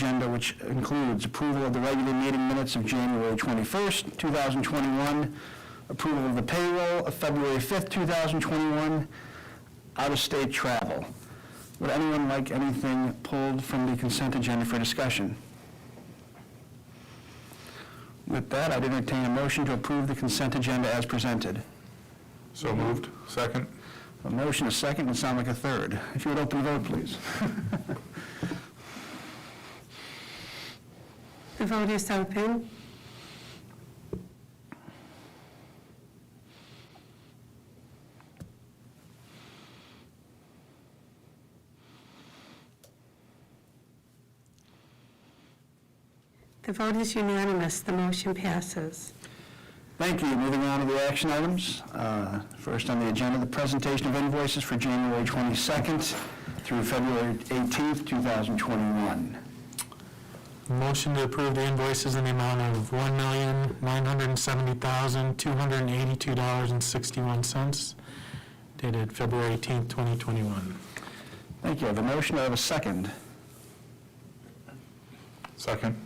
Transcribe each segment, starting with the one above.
agenda, which includes approval of the regular meeting minutes of January 21st, 2021, approval of the payroll of February 5th, 2021, out-of-state travel. Would anyone like anything pulled from the consent agenda for discussion? With that, I'd entertain a motion to approve the consent agenda as presented. So moved. Second. A motion, a second, would sound like a third. If you would open the vote, please. The vote is open. The vote is unanimous. The motion passes. Thank you. Moving on to the action items. First on the agenda, the presentation of invoices for January 22nd through February 18th, 2021. Motion to approve the invoices in the amount of $1,970,282.61, dated February 18th, 2021. Thank you. I have a motion. I have a second. Second.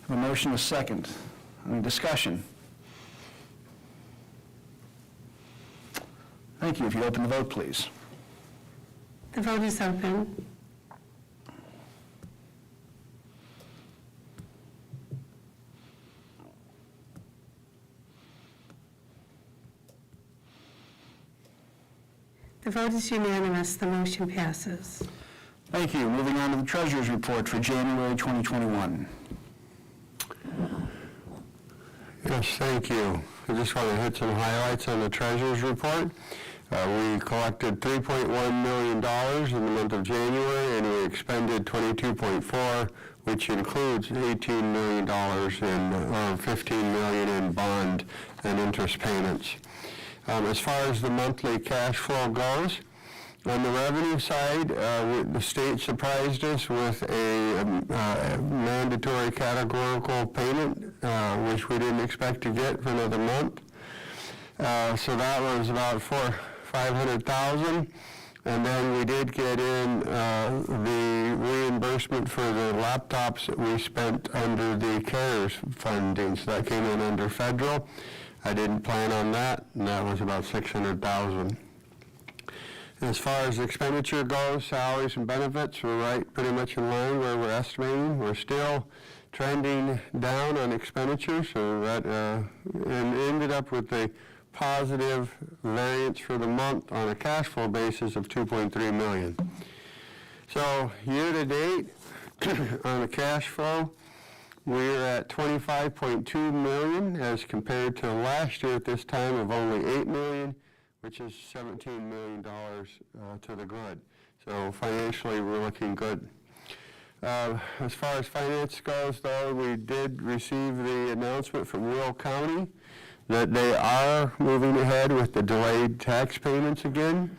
I have a motion, a second. Any discussion? Thank you. If you open the vote, please. The vote is open. The vote is unanimous. The motion passes. Thank you. Moving on to the Treasurer's Report for January 2021. Yes, thank you. I just want to hit some highlights on the Treasurer's Report. We collected $3.1 million in the month of January, and we expended $22.4, which includes $18 million or $15 million in bond and interest payments. As far as the monthly cash flow goes, on the revenue side, the state surprised us with a mandatory categorical payment, which we didn't expect to get for another month. So that was about $500,000, and then we did get in the reimbursement for the laptops that we spent under the CARES funding. So that came in under federal. I didn't plan on that, and that was about $600,000. As far as expenditure goes, salaries and benefits, we're right pretty much in line where we're estimating. We're still trending down on expenditures, so that and ended up with a positive variance for the month on a cash flow basis of $2.3 million. So year to date, on the cash flow, we're at $25.2 million as compared to last year at this time of only $8 million. Which is $17 million to the good. So financially, we're looking good. As far as finance goes, though, we did receive the announcement from Will County that they are moving ahead with the delayed tax payments again.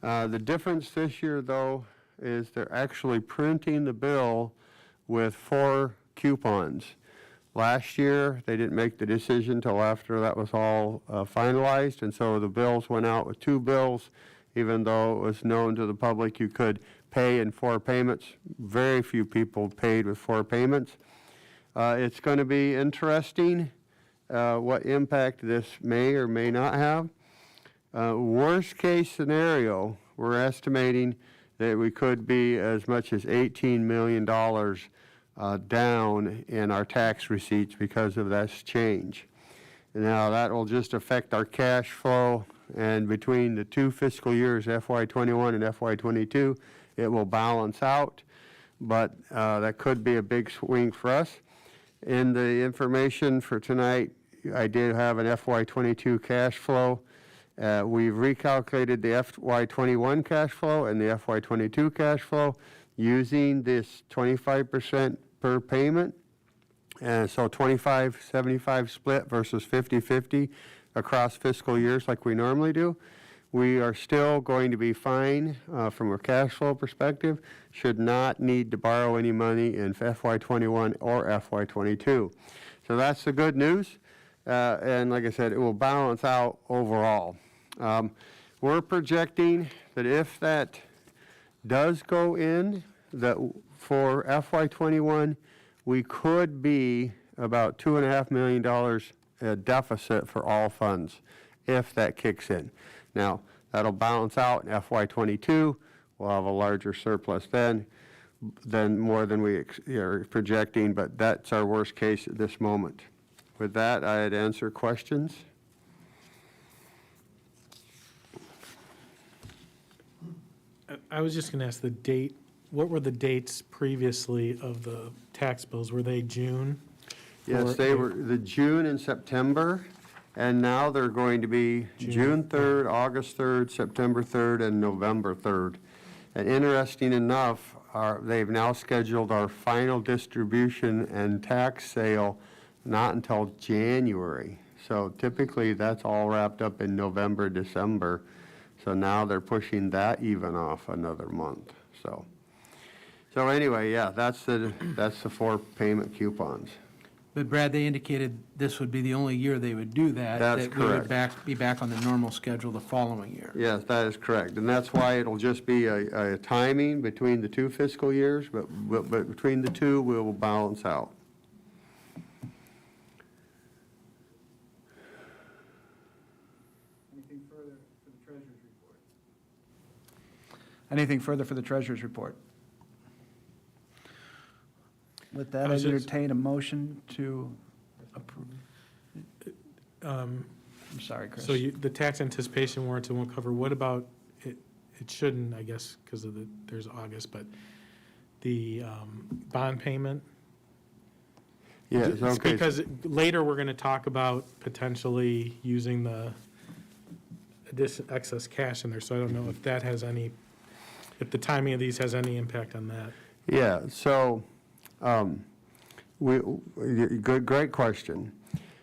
The difference this year, though, is they're actually printing the bill with 4 coupons. Last year, they didn't make the decision until after that was all finalized, and so the bills went out with 2 bills, even though it was known to the public you could pay in 4 payments. Very few people paid with 4 payments. It's going to be interesting what impact this may or may not have. Worst case scenario, we're estimating that we could be as much as $18 million down in our tax receipts because of this change. Now that will just affect our cash flow, and between the 2 fiscal years, FY21 and FY22, it will balance out, but that could be a big swing for us. In the information for tonight, I did have an FY22 cash flow. We've recalculated the FY21 cash flow and the FY22 cash flow using this 25% per payment, and so 25-75 split versus 50-50 across fiscal years like we normally do. We are still going to be fine from a cash flow perspective, should not need to borrow any money in FY21 or FY22. So that's the good news, and like I said, it will balance out overall. We're projecting that if that does go in, that for FY '21, we could be about $2.5 million deficit for all funds if that kicks in. Now, that'll balance out in FY '22. We'll have a larger surplus then more than we are projecting, but that's our worst case at this moment. With that, I'd answer questions. I was just going to ask the date, what were the dates previously of the tax bills? Were they June? Yes, Or- they were the June and September, and now they're going to be June 3rd, August 3rd, September 3rd, and November 3rd. And interesting enough, they've now scheduled our final distribution and tax sale not until January. So typically, that's all wrapped up in November, December. So now they're pushing that even off another month. So anyway, yeah, that's the 4 payment coupons. But Brad, they indicated this would be the only year they would do that. That's That we would correct. be back on the normal schedule the following year. Yes, that is correct. And that's why it'll just be a timing between the 2 fiscal years, but between the 2, we will balance out. Anything further for the treasurer's report? Anything further for the treasurer's report? With that, I I was just- entertain a motion to approve. Um, I'm sorry, Chris. So the tax anticipation warrants it won't cover, what about, it shouldn't, I guess, because of there's August, but the bond payment? Yes, It's okay. because later we're going to talk about potentially using the excess cash in there, so I don't know if that has any, if the timing of these has any impact on that. Yeah, so, great question.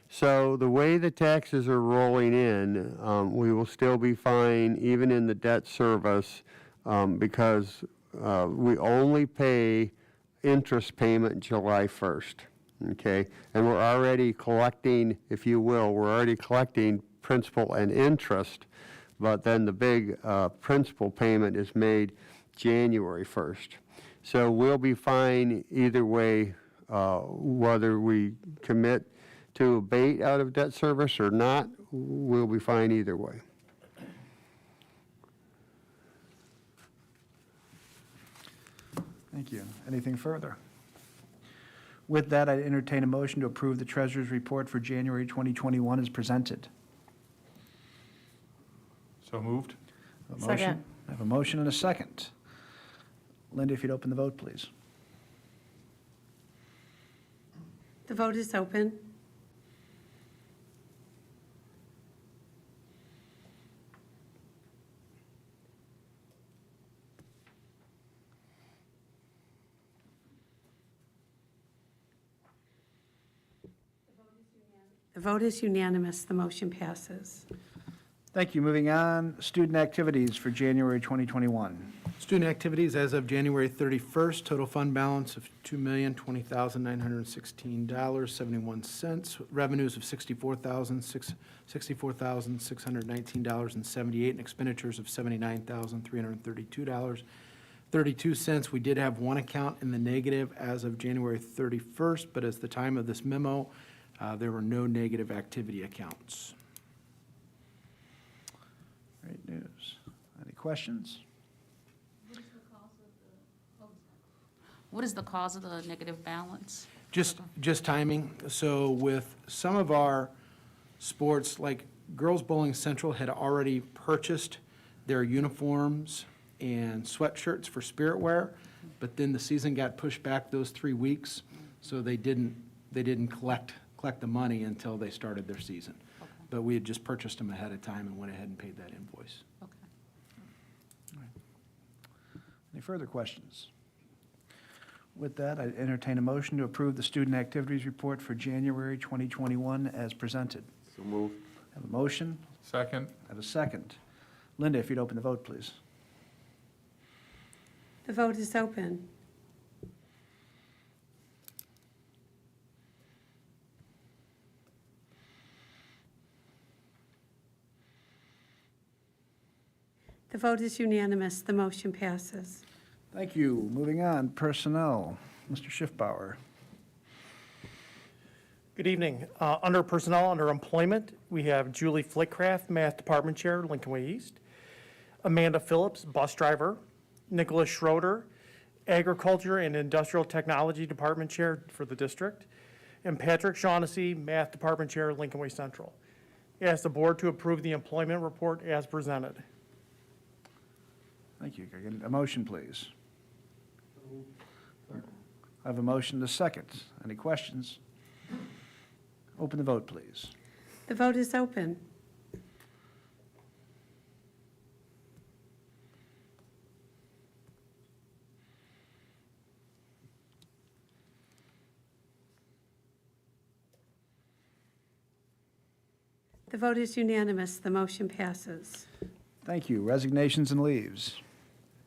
So the way the taxes are rolling in, we will still be fine even in the debt service because we only pay interest payment July 1st, okay? And we're already collecting, if you will, we're already collecting principal and interest, but then the big principal payment is made January 1st. So we'll be fine either way, whether we commit to abate out of debt service or not, we'll be fine either way. Thank you. Anything further? With that, I entertain a motion to approve the treasurer's report for January 2021 as presented. So moved? A motion- Second. I have a motion and a second. Linda, if you'd open the vote, please. The vote is open. The vote is unanimous. The motion passes. Thank you. Moving on, student activities for January 2021. Student activities as of January 31st, total fund balance of $2,020,916.71. Revenues of $64,619.78, and expenditures of $79,332.32. We did have one account in the negative as of January 31st, but as the time of this memo, there were no negative activity accounts. Great news. Any questions? What is the cause of the negative balance? Just timing. So with some of our sports, like Girls Bowling Central had already purchased their uniforms and sweatshirts for Spirit Wear, but then the season got pushed back those 3 weeks, so they didn't collect the money until they started their season. Okay. But we had just purchased them ahead of time and went ahead and paid that invoice. Okay. Any further questions? With that, I entertain a motion to approve the student activities report for January 2021 as presented. So move. I have a motion. Second? I have a second. Linda, if you'd open the vote, please. The vote is open. The vote is unanimous. The motion passes. Thank you. Moving on, personnel. Mr. Schiffbauer. Good evening. Under Personnel, under Employment, we have Julie Flickcraft, Math Department Chair, Lincoln Way East. Amanda Phillips, Bus Driver. Nicholas Schroeder, Agriculture and Industrial Technology Department Chair for the district. And Patrick Shaughnessy, Math Department Chair, Lincoln Way Central. Ask the board to approve the employment report as presented. Thank you. Can I get a motion, please? I have a motion to second. Any questions? Open the vote, please. The vote is open. The vote is unanimous. The motion passes. Thank you. Resignations and leaves.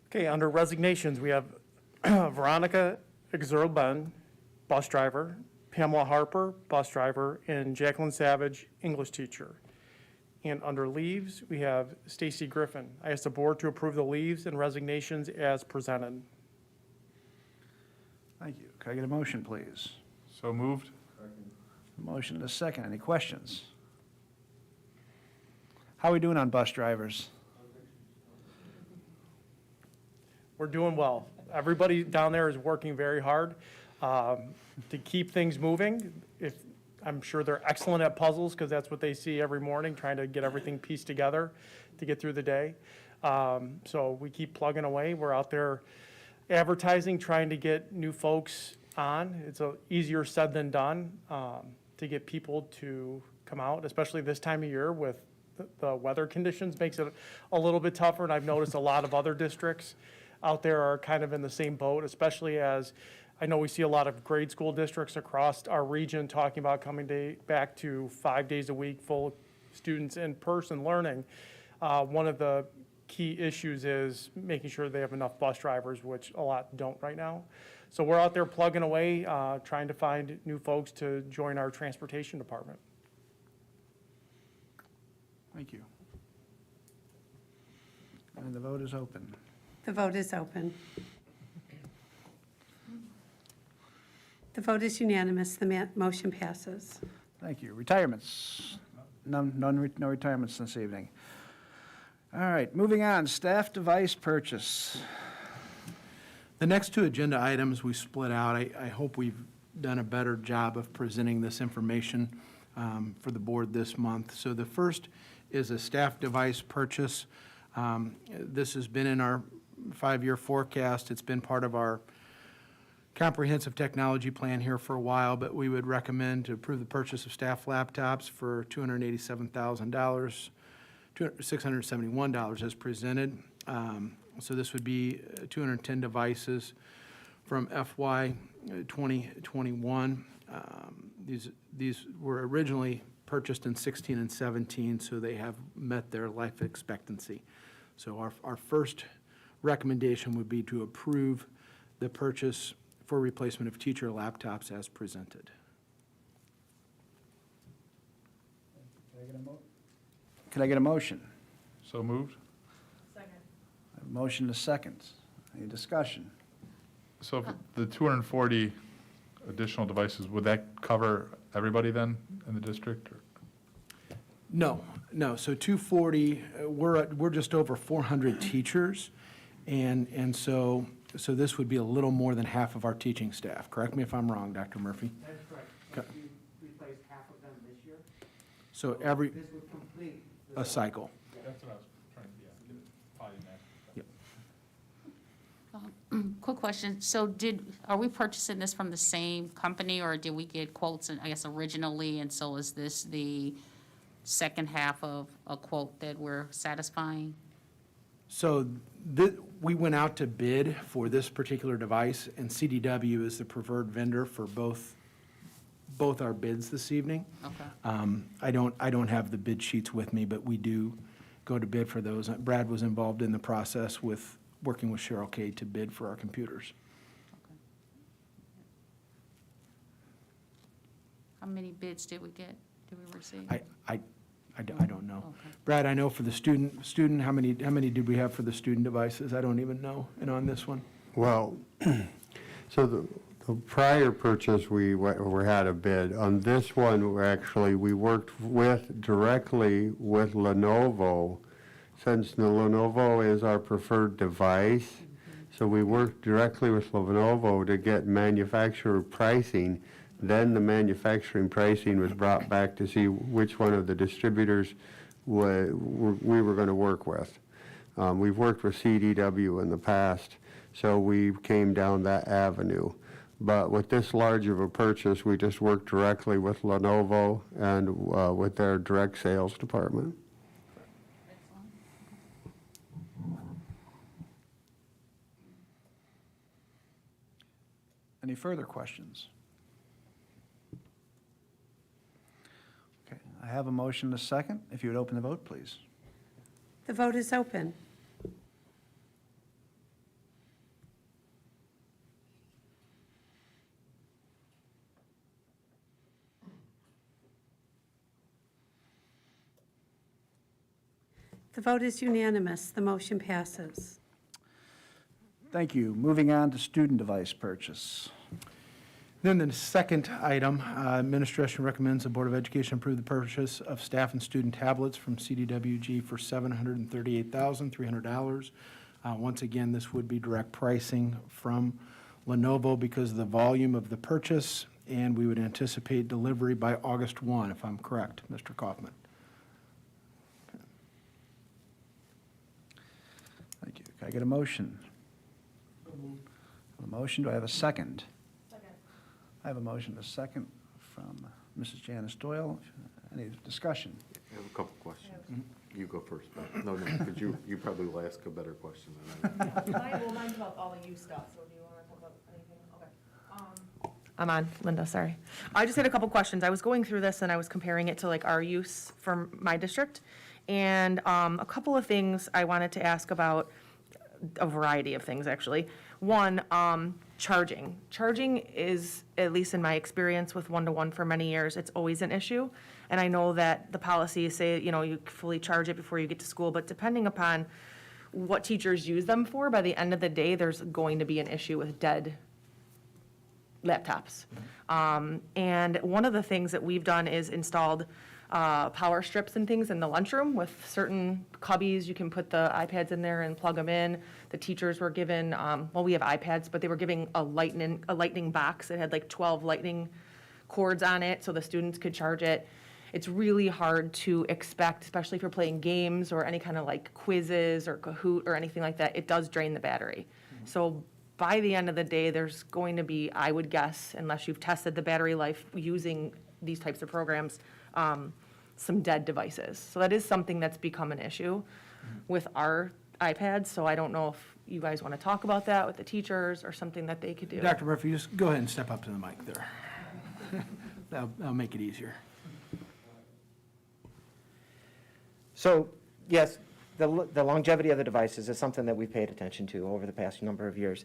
Okay, under resignations, we have Veronica Exerl-Ben, Bus Driver. Pamela Harper, Bus Driver. And Jacqueline Savage, English Teacher. And under leaves, we have Stacy Griffin. I ask the board to approve the leaves and resignations as presented. Thank you. Can I get a motion, please? So moved. Motion to second. Any questions? How are we doing on bus drivers? We're doing well. Everybody down there is working very hard to keep things moving. I'm sure they're excellent at puzzles because that's what they see every morning, trying to get everything pieced together to get through the day. So we keep plugging away. We're out there advertising, trying to get new folks on. It's easier said than done to get people to come out, especially this time of year with the weather conditions makes it a little bit tougher. And I've noticed a lot of other districts out there are kind of in the same boat, especially as I know we see a lot of grade school districts across our region talking about coming back to 5 days a week, full students in person learning. One of the key issues is making sure they have enough bus drivers, which a lot don't right now. So we're out there plugging away, trying to find new folks to join our transportation department. Thank you. And the vote is open. The vote is open. The vote is unanimous. The motion passes. Thank you. Retirements? No retirements this evening. All right, moving on, staff device purchase. The next two agenda items we split out. I hope we've done a better job of presenting this information for the board this month. So the first is a staff device purchase. This has been in our 5-year forecast. It's been part of our comprehensive technology plan here for a while, but we would recommend to approve the purchase of staff laptops for $287,000, $671 as presented. So this would be 210 devices from FY 2021. These were originally purchased in 16 and 17, so they have met their life expectancy. So our first recommendation would be to approve the purchase for replacement of teacher laptops as presented. Can I get a motion? So moved. A motion to second. Any discussion? So if the 240 additional devices, would that cover everybody then in the district? Or? No. So 240, we're just over 400 teachers, and so this would be a little more than half of our teaching staff. Correct me if I'm wrong, Dr. Murphy. That's correct. Okay. You replaced half of them this year. So every, This would complete. a cycle. That's what I was trying to get probably next. Quick question, so are we purchasing this from the same company, or did we get quotes, I guess, originally, and so is this the second half of a quote that we're satisfying? So we went out to bid for this particular device, and Cdwg is the preferred vendor for both our bids this evening. Okay. I don't have the bid sheets with me, but we do go to bid for those. Brad was involved in the process with working with Cheryl Kay to bid for our computers. How many bids did we receive? I don't know. Okay. Brad, I know for the student, how many did we have for the student devices? I don't even know. And on this one? Well, so the prior purchase, we had a bid. On this one, we worked directly with Lenovo, since the Lenovo is our preferred device. So we worked directly with Lenovo to get manufacturer pricing. Then the manufacturing pricing was brought back to see which one of the distributors we were going to work with. We've worked with Cdwg in the past, so we came down that avenue. But with this large of a purchase, we just worked directly with Lenovo and with their direct sales department. Any further questions? Okay, I have a motion and a second. If you would open the vote, please. The vote is open. The vote is unanimous. The motion passes. Thank you. Moving on to student device purchase. Then the second item, administration recommends the Board of Education approve the purchase of staff and student tablets from Cdwg for $738,300. Once again, this would be direct pricing from Lenovo because of the volume of the purchase, and we would anticipate delivery by August 1, if I'm correct, Mr. Kaufman. Thank you. Can I get a motion? A motion, do I have a second? Second. I have a motion, and a second from Mrs. Janice Doyle. Any discussion? I have a couple questions. You go first, but no, because you probably will ask a better question than I will. Mine's about all the you stuff, so do you want to talk about anything? Okay. I'm on, Linda, sorry. I just had a couple questions. I was going through this and I was comparing it to like our use from my district. And a couple of things I wanted to ask about, a variety of things, actually. One, charging. Charging is, at least in my experience with one-to-one for many years, it's always an issue. And I know that the policies say, you know, you fully charge it before you get to school, but depending upon what teachers use them for, by the end of the day, there's going to be an issue with dead laptops. And one of the things that we've done is installed power strips and things in the lunchroom with certain cubbies. You can put the iPads in there and plug them in. The teachers were given, well, we have iPads, but they were giving a lightning box. It had like 12 lightning cords on it so the students could charge it. It's really hard to expect, especially if you're playing games or any kind of like quizzes or Kahoot or anything like that, it does drain the battery. So by the end of the day, there's going to be, I would guess, unless you've tested the battery life using these types of programs, some dead devices. So that is something that's become an issue with our iPads. So I don't know if you guys want to talk about that with the teachers or something that they could do. Dr. Murphy, just go ahead and step up to the mic there. That'll make it easier. So, yes, the longevity of the devices is something that we've paid attention to over the past number of years.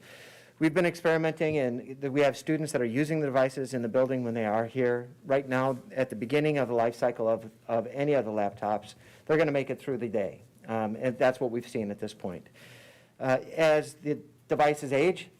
We've been experimenting, and we have students that are using the devices in the building when they are here. Right now, at the beginning of the life cycle of any of the laptops, they're going to make it through the day. And that's what we've seen at this point. As the devices age,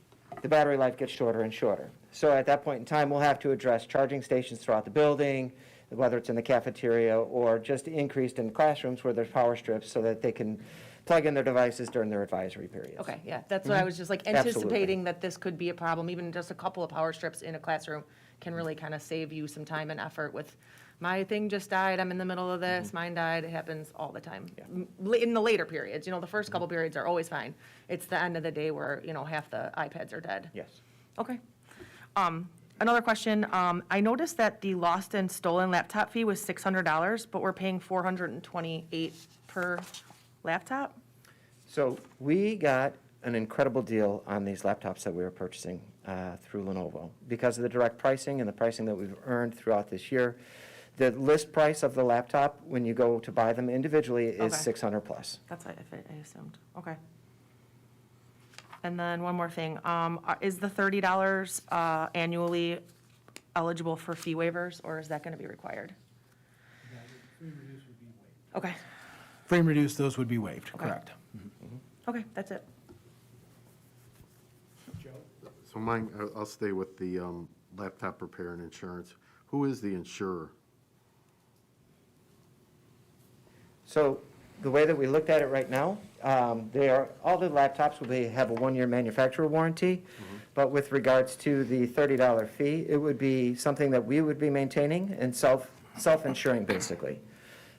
the battery life gets shorter and shorter. So at that point in time, we'll have to address charging stations throughout the building, whether it's in the cafeteria or just increased in classrooms where there's power strips so that they can plug in their devices during their advisory periods. Okay, yeah, that's what I was just like anticipating that this could be a problem. Even just a couple of power strips in a classroom can really kind of save you some time and effort with, my thing just died, I'm in the middle of this, mine died, it happens all the time. In the later periods, you know, the first couple periods are always fine. It's the end of the day where, you know, half the iPads are dead. Yes. Okay. Another question, I noticed that the lost and stolen laptop fee was $600, but we're paying $428 per laptop? So we got an incredible deal on these laptops that we were purchasing through Lenovo because of the direct pricing and the pricing that we've earned throughout this year. The list price of the laptop, when you go to buy them individually, is Okay. $600 plus. That's what I assumed, okay. And then one more thing, is the $30 annually eligible for fee waivers, or is that going to be required? Okay, Free and reduced, those would be waived, Okay. correct. okay, that's it. So mine, I'll stay with the laptop repair and insurance. Who is the insurer? So the way that we looked at it right now, all the laptops will have a 1-year manufacturer warranty, but with regards to the $30 fee, it would be something that we would be maintaining and self-insuring, basically.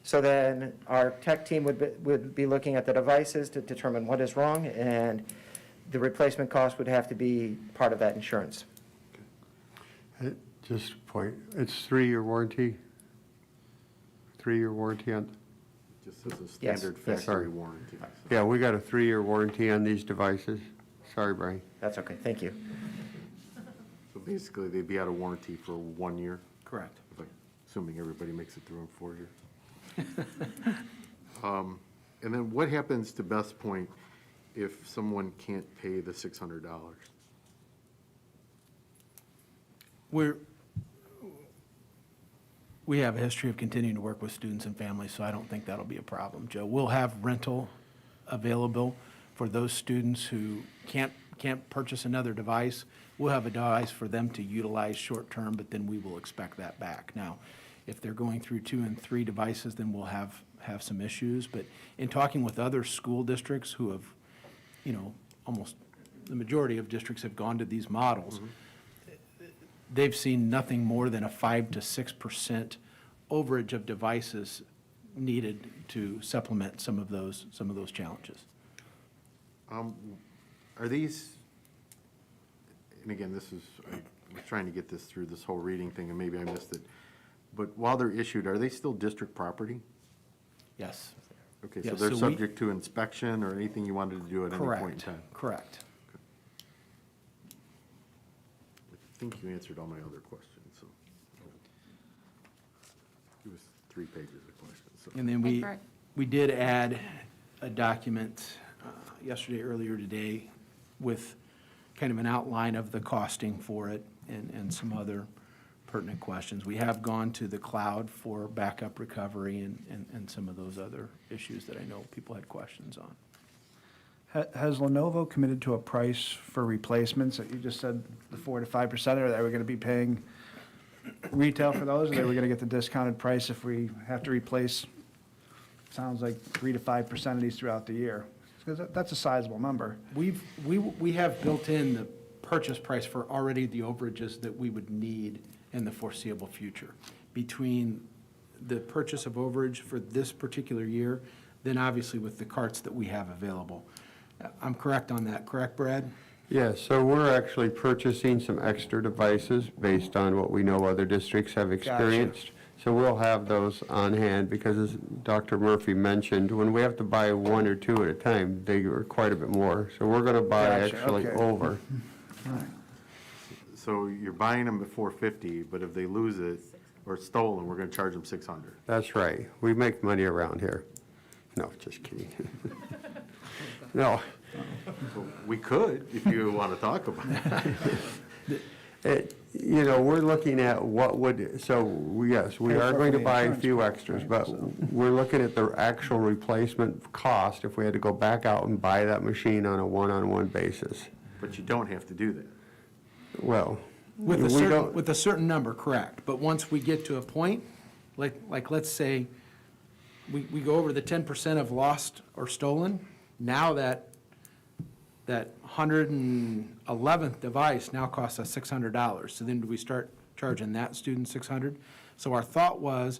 So then our tech team would be looking at the devices to determine what is wrong, and the replacement cost would have to be part of that insurance. Just a point, it's 3-year warranty? 3-year warranty on, Just as a Yes, standard yes. factory warranty. yeah, we got a 3-year warranty on these devices. Sorry, Brian. That's okay, thank you. So basically, they'd be out of warranty for 1 year, Correct. assuming everybody makes it through in 4 years. And then what happens to Beth's point if someone can't pay the $600? We have a history of continuing to work with students and families, so I don't think that'll be a problem, Joe. We'll have rental available for those students who can't purchase another device. We'll have a device for them to utilize short-term, but then we will expect that back. Now, if they're going through 2 and 3 devices, then we'll have some issues. But in talking with other school districts who have, almost the majority of districts have gone to these models, they've seen nothing more than a 5 to 6% overage of devices needed to supplement some of those challenges. Are these, and again, I was trying to get this through this whole reading thing, and maybe I missed it, but while they're issued, are they still district property? Yes. Okay, so Yes, they're so we- subject to inspection or anything you wanted to do at any point in Correct, time? correct. I think you answered all my other questions, so. It was 3 pages of questions, so. And then Okay, great. we did add a document yesterday, earlier today, with kind of an outline of the costing for it and some other pertinent questions. We have gone to the cloud for backup recovery and some of those other issues that I know people had questions on. Has Lenovo committed to a price for replacements? You just said the 4 to 5%, or are we going to be paying retail for those, or are we going to get the discounted price if we have to replace, sounds like 3 to 5% of these throughout the year? Because that's a sizable number. We have built in the purchase price for already the overages that we would need in the foreseeable future. Between the purchase of overage for this particular year, then obviously with the carts that we have available. I'm correct on that, correct, Brad? Yeah, so we're actually purchasing some extra devices based on what we know other districts have experienced. So we'll have those on hand, because as Dr. Murphy mentioned, when we have to buy 1 or 2 at a time, they are quite a bit more. So we're going to buy Gotcha, actually okay. over. So you're buying them at $450, but if they lose it or it's stolen, we're gonna charge them $600. That's right. We make money around here. No, just kidding. No. So we could, if you wanna talk about it. We're looking at what would, so yes, we are going to buy a few extras, but we're looking at the actual replacement cost if we had to go back out and buy that machine on a one-on-one basis. But you don't have to do that. Well, With a we certain, don't, with a certain number, correct. But once we get to a point, like let's say, we go over the 10% of lost or stolen, now that 111th device now costs us $600. So then do we start charging that student $600? So our thought was,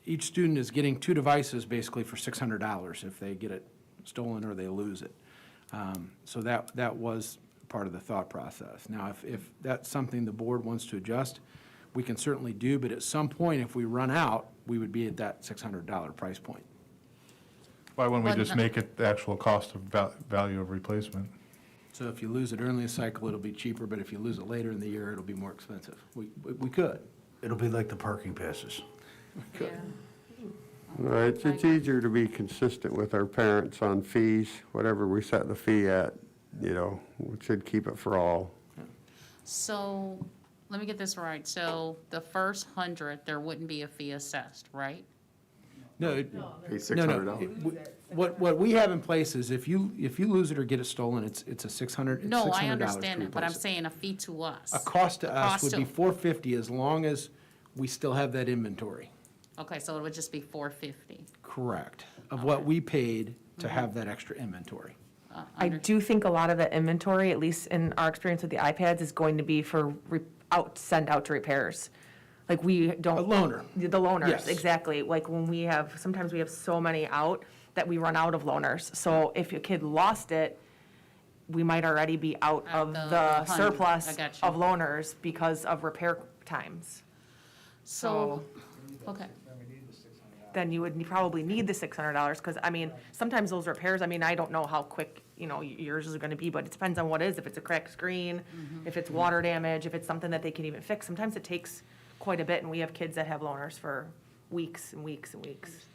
each student is getting 2 devices basically for $600 if they get it stolen or they lose it. So that was part of the thought process. Now, if that's something the board wants to adjust, we can certainly do, but at some point, if we run out, we would be at that $600 price point. Why wouldn't we Well, just no- make it the actual cost of value of replacement? So if you lose it early in the cycle, it'll be cheaper, but if you lose it later in the year, it'll be more expensive. We could. It'll be like the parking passes. it's easier to be consistent with our parents on fees, whatever we set the fee at, we should keep it for all. So, let me get this right. So the first 100, there wouldn't be a fee assessed, right? No, Pay no, $600. What we have in place is if you lose it or get it stolen, it's a $600 No, I to understand that, but I'm replace it. saying a fee to us. A cost to us cost would to- be $450 as long as we still have that inventory. Okay, so it would just be $450. Correct. Of what we paid to have that extra inventory. I do think a lot of the inventory, at least in our experience with the iPads, is going to be for send out to repairs. Like we don't. A loaner. The loaners, Yes. exactly. Like when sometimes we have so many out that we run out of loaners. So if a kid lost it, we might already be out Out of the the 100, I surplus got you. of loaners because of repair times. So, okay. Then you would probably need the $600, because, I mean, sometimes those repairs, I mean, I don't know how quick, yours is gonna be, but it depends on what it is, if it's a cracked screen, if it's water damage, if it's something that they can even fix. Sometimes it takes quite a bit, and we have kids that have loaners for weeks and weeks and weeks.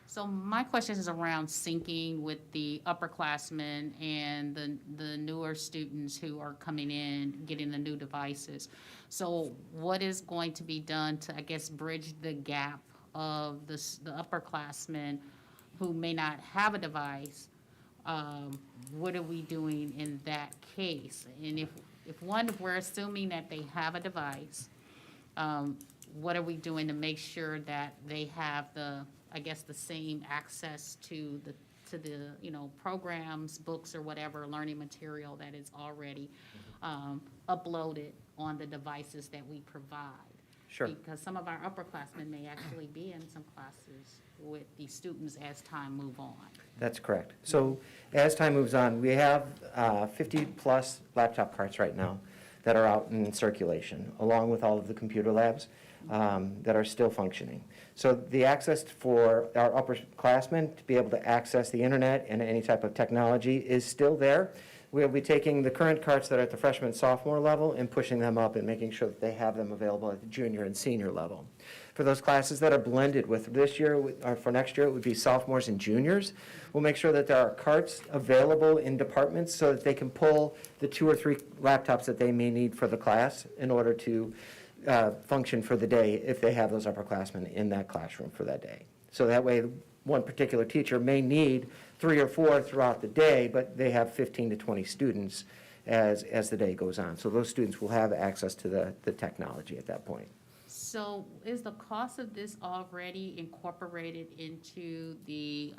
So my question is around syncing with the upperclassmen and the newer students who are coming in, getting the new devices. So what is going to be done to, I guess, bridge the gap of the upperclassmen who may not have a device? What are we doing in that case? And if we're assuming that they have a device, what are we doing to make sure that they have the same access to the programs, books, or whatever learning material that is already uploaded on the devices that we provide? Sure. Because some of our upperclassmen may actually be in some classes with the students as time move on. That's correct. So as time moves on, we have 50-plus laptop carts right now that are out in circulation, along with all of the computer labs that are still functioning. So the access for our upperclassmen to be able to access the internet and any type of technology is still there. We'll be taking the current carts that are at the freshman and sophomore level and pushing them up and making sure that they have them available at the junior and senior level. For those classes that are blended with this year, or for next year, it would be sophomores and juniors. We'll make sure that there are carts available in departments so that they can pull the 2 or 3 laptops that they may need for the class in order to function for the day if they have those upperclassmen in that classroom for that day. So that way, one particular teacher may need 3 or 4 throughout the day, but they have 15 to 20 students as the day goes on. So those students will have access to the technology at that point. So is the cost of this already incorporated into the,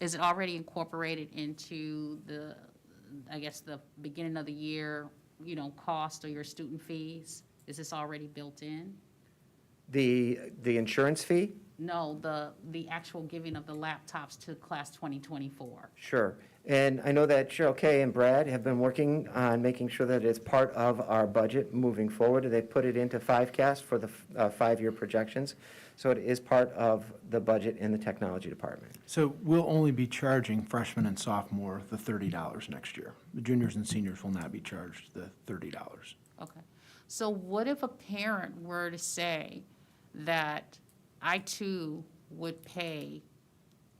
is it already incorporated into the, the beginning of the year, cost or your student fees? Is this already built in? The insurance fee? No, the actual giving of the laptops to class 2024. Sure. And I know that Cheryl Kay and Brad have been working on making sure that it's part of our budget moving forward. They put it into 5CAST for the 5-year projections. So it is part of the budget in the technology department. So we'll only be charging freshmen and sophomore the $30 next year. The juniors and seniors will not be charged the $30. Okay. So what if a parent were to say that I too would pay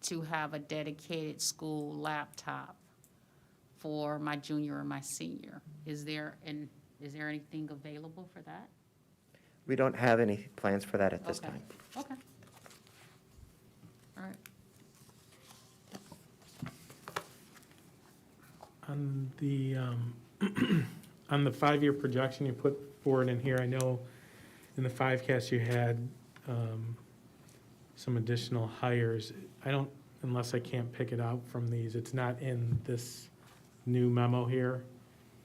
to have a dedicated school laptop for my junior or my senior? Is there anything available for that? We don't have any plans for that at this Okay. time. Okay. All right. On the, on the 5-year projection you put forward in here, I know in the 5CAST you had some additional hires. I don't, unless I can't pick it out from these, it's not in this new memo here.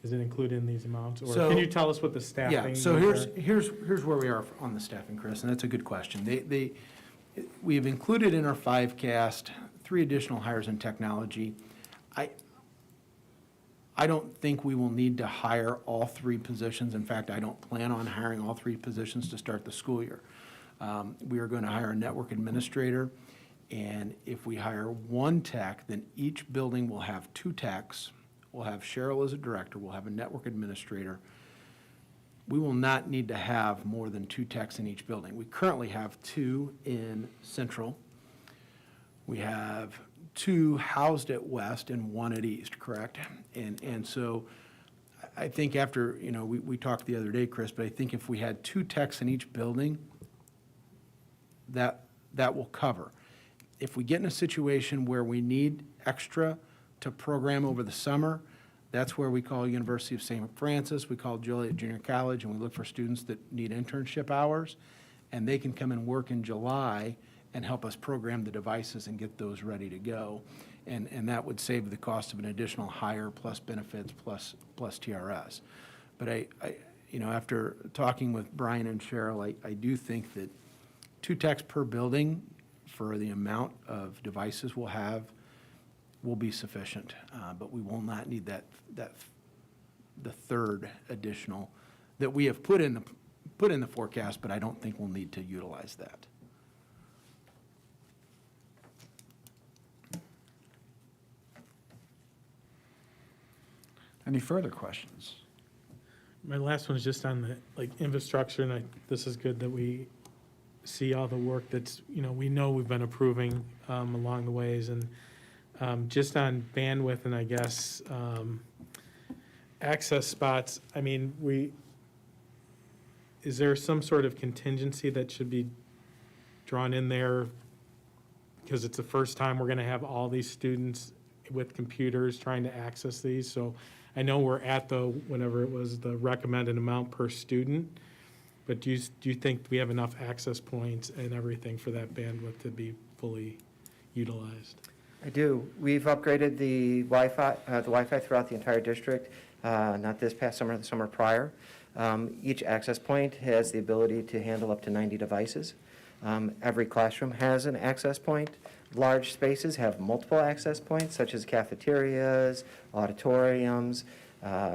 Is it included in these amounts? Or So- can you tell us what the staffing? Yeah, so is here's where we are on the staffing, Chris, and that's a good question. We've included in our 5CAST 3 additional hires in technology. I don't think we will need to hire all 3 positions. In fact, I don't plan on hiring all 3 positions to start the school year. We are going to hire a network administrator, and if we hire 1 tech, then each building will have 2 techs. We'll have Cheryl as a director, we'll have a network administrator. We will not need to have more than 2 techs in each building. We currently have 2 in Central. We have 2 housed at West and 1 at East, correct? And so I think after, we talked the other day, Chris, but I think if we had 2 techs in each building, that will cover. If we get in a situation where we need extra to program over the summer, that's where we call University of St. Francis, we call Joliet Junior College, and we look for students that need internship hours, and they can come and work in July and help us program the devices and get those ready to go. And that would save the cost of an additional hire plus benefits plus TRS. But after talking with Brian and Cheryl, I do think that 2 techs per building for the amount of devices we'll have will be sufficient, but we will not need the third additional that we have put in the forecast, but I don't think we'll need to utilize that. Any further questions? My last one is just on the infrastructure, and this is good that we see all the work that's, we know we've been approving along the ways, and just on bandwidth and I guess access spots, is there some sort of contingency that should be drawn in there? Because it's the first time we're going to have all these students with computers trying to access these. So I know we're at whatever it was, the recommended amount per student, but do you think we have enough access points and everything for that bandwidth to be fully utilized? I do. We've upgraded the Wi-Fi throughout the entire district, not this past summer, the summer prior. Each access point has the ability to handle up to 90 devices. Every classroom has an access point. Large spaces have multiple access points, such as cafeterias, auditoriums,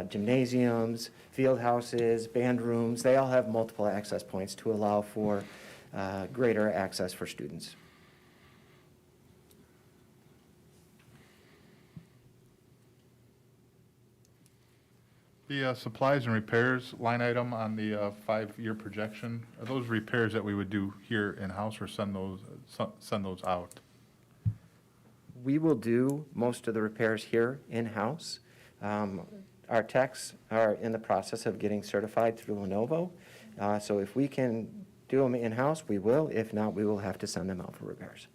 gymnasiums, field houses, band rooms. They all have multiple access points to allow for greater access for students. The supplies and repairs line item on the 5-year projection, are those repairs that we would do here in-house or send those out? We will do most of the repairs here in-house. Our techs are in the process of getting certified through Lenovo. So if we can do them in-house, we will. If not, we will have to send them out for repairs.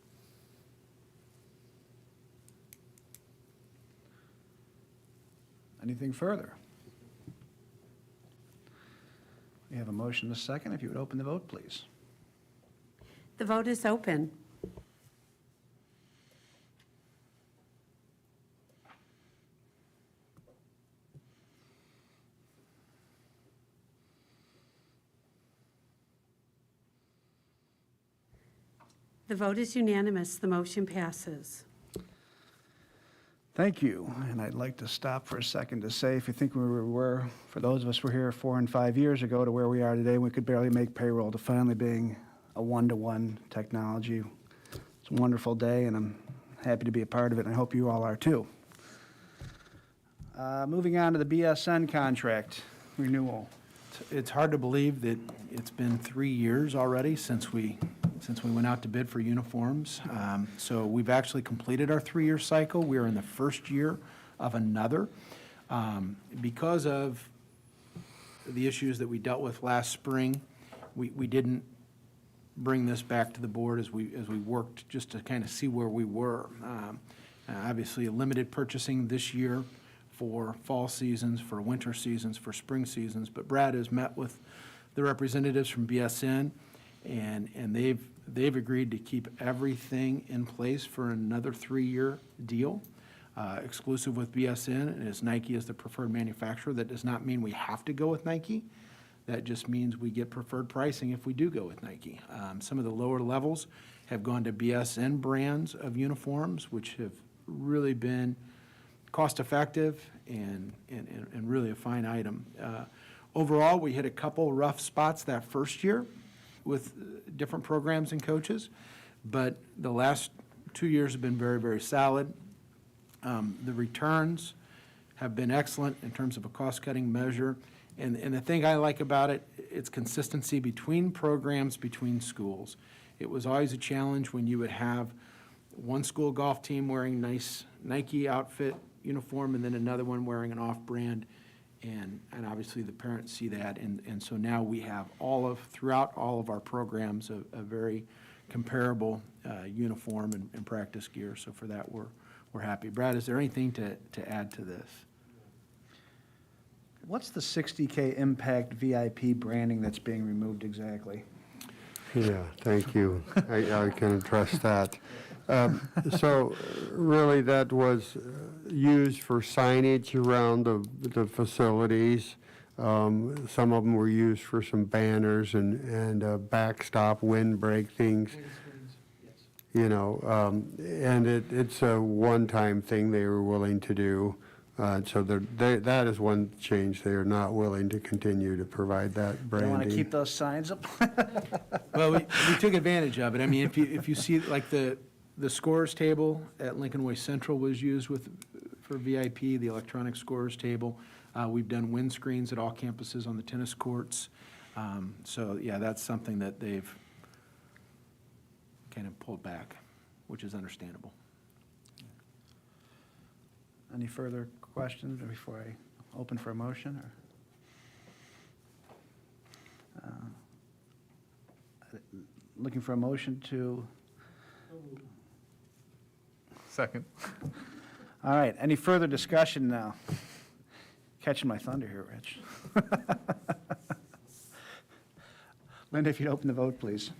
Anything further? We have a motion and a second. If you would open the vote, please. The vote is open. The vote is unanimous. The motion passes. Thank you. And I'd like to stop for a second to say, if you think where we were, for those of us who were here 4 and 5 years ago to where we are today, we could barely make payroll, to finally being a one-to-one technology. It's a wonderful day, and I'm happy to be a part of it, and I hope you all are too. Moving on to the Bsn Contract Renewal. It's hard to believe that it's been 3 years already since we went out to bid for uniforms. So we've actually completed our 3-year cycle. We are in the first year of another. Because of the issues that we dealt with last spring, we didn't bring this back to the board as we worked just to kind of see where we were. Obviously, limited purchasing this year for fall seasons, for winter seasons, for spring seasons, but Brad has met with the representatives from Bsn, and they've agreed to keep everything in place for another 3-year deal, exclusive with Bsn, and as Nike is the preferred manufacturer. That does not mean we have to go with Nike. That just means we get preferred pricing if we do go with Nike. Some of the lower levels have gone to Bsn brands of uniforms, which have really been cost-effective and really a fine item. Overall, we hit a couple rough spots that first year with different programs and coaches, but the last 2 years have been very, very solid. The returns have been excellent in terms of a cost-cutting measure, and the thing I like about it, it's consistency between programs, between schools. It was always a challenge when you would have one school golf team wearing nice Nike outfit uniform and then another one wearing an off-brand, and obviously the parents see that, and so now we have throughout all of our programs, a very comparable uniform and practice gear. So for that, we're happy. Brad, is there anything to add to this? What's the 60K Impact VIP branding that's being removed exactly? Yeah, thank you. I can address that. So really, that was used for signage around the facilities. Some of them were used for some banners and backstop, windbreak things. You know, and it's a one-time thing they were willing to do. So that is one change. They are not willing to continue to provide that You branding. want to keep those signs up? Well, we took advantage of it. I mean, if you see, like, the scores table at Lincoln Way Central was used for VIP, the electronic scores table. We've done windscreens at all campuses on the tennis courts. So, yeah, that's something that they've kind of pulled back, which is understandable. Any further questions before I open for a motion? Or looking for a motion to, Second. all right, any further discussion now? Catching my thunder here, Rich. Linda, if you'd open the vote, please.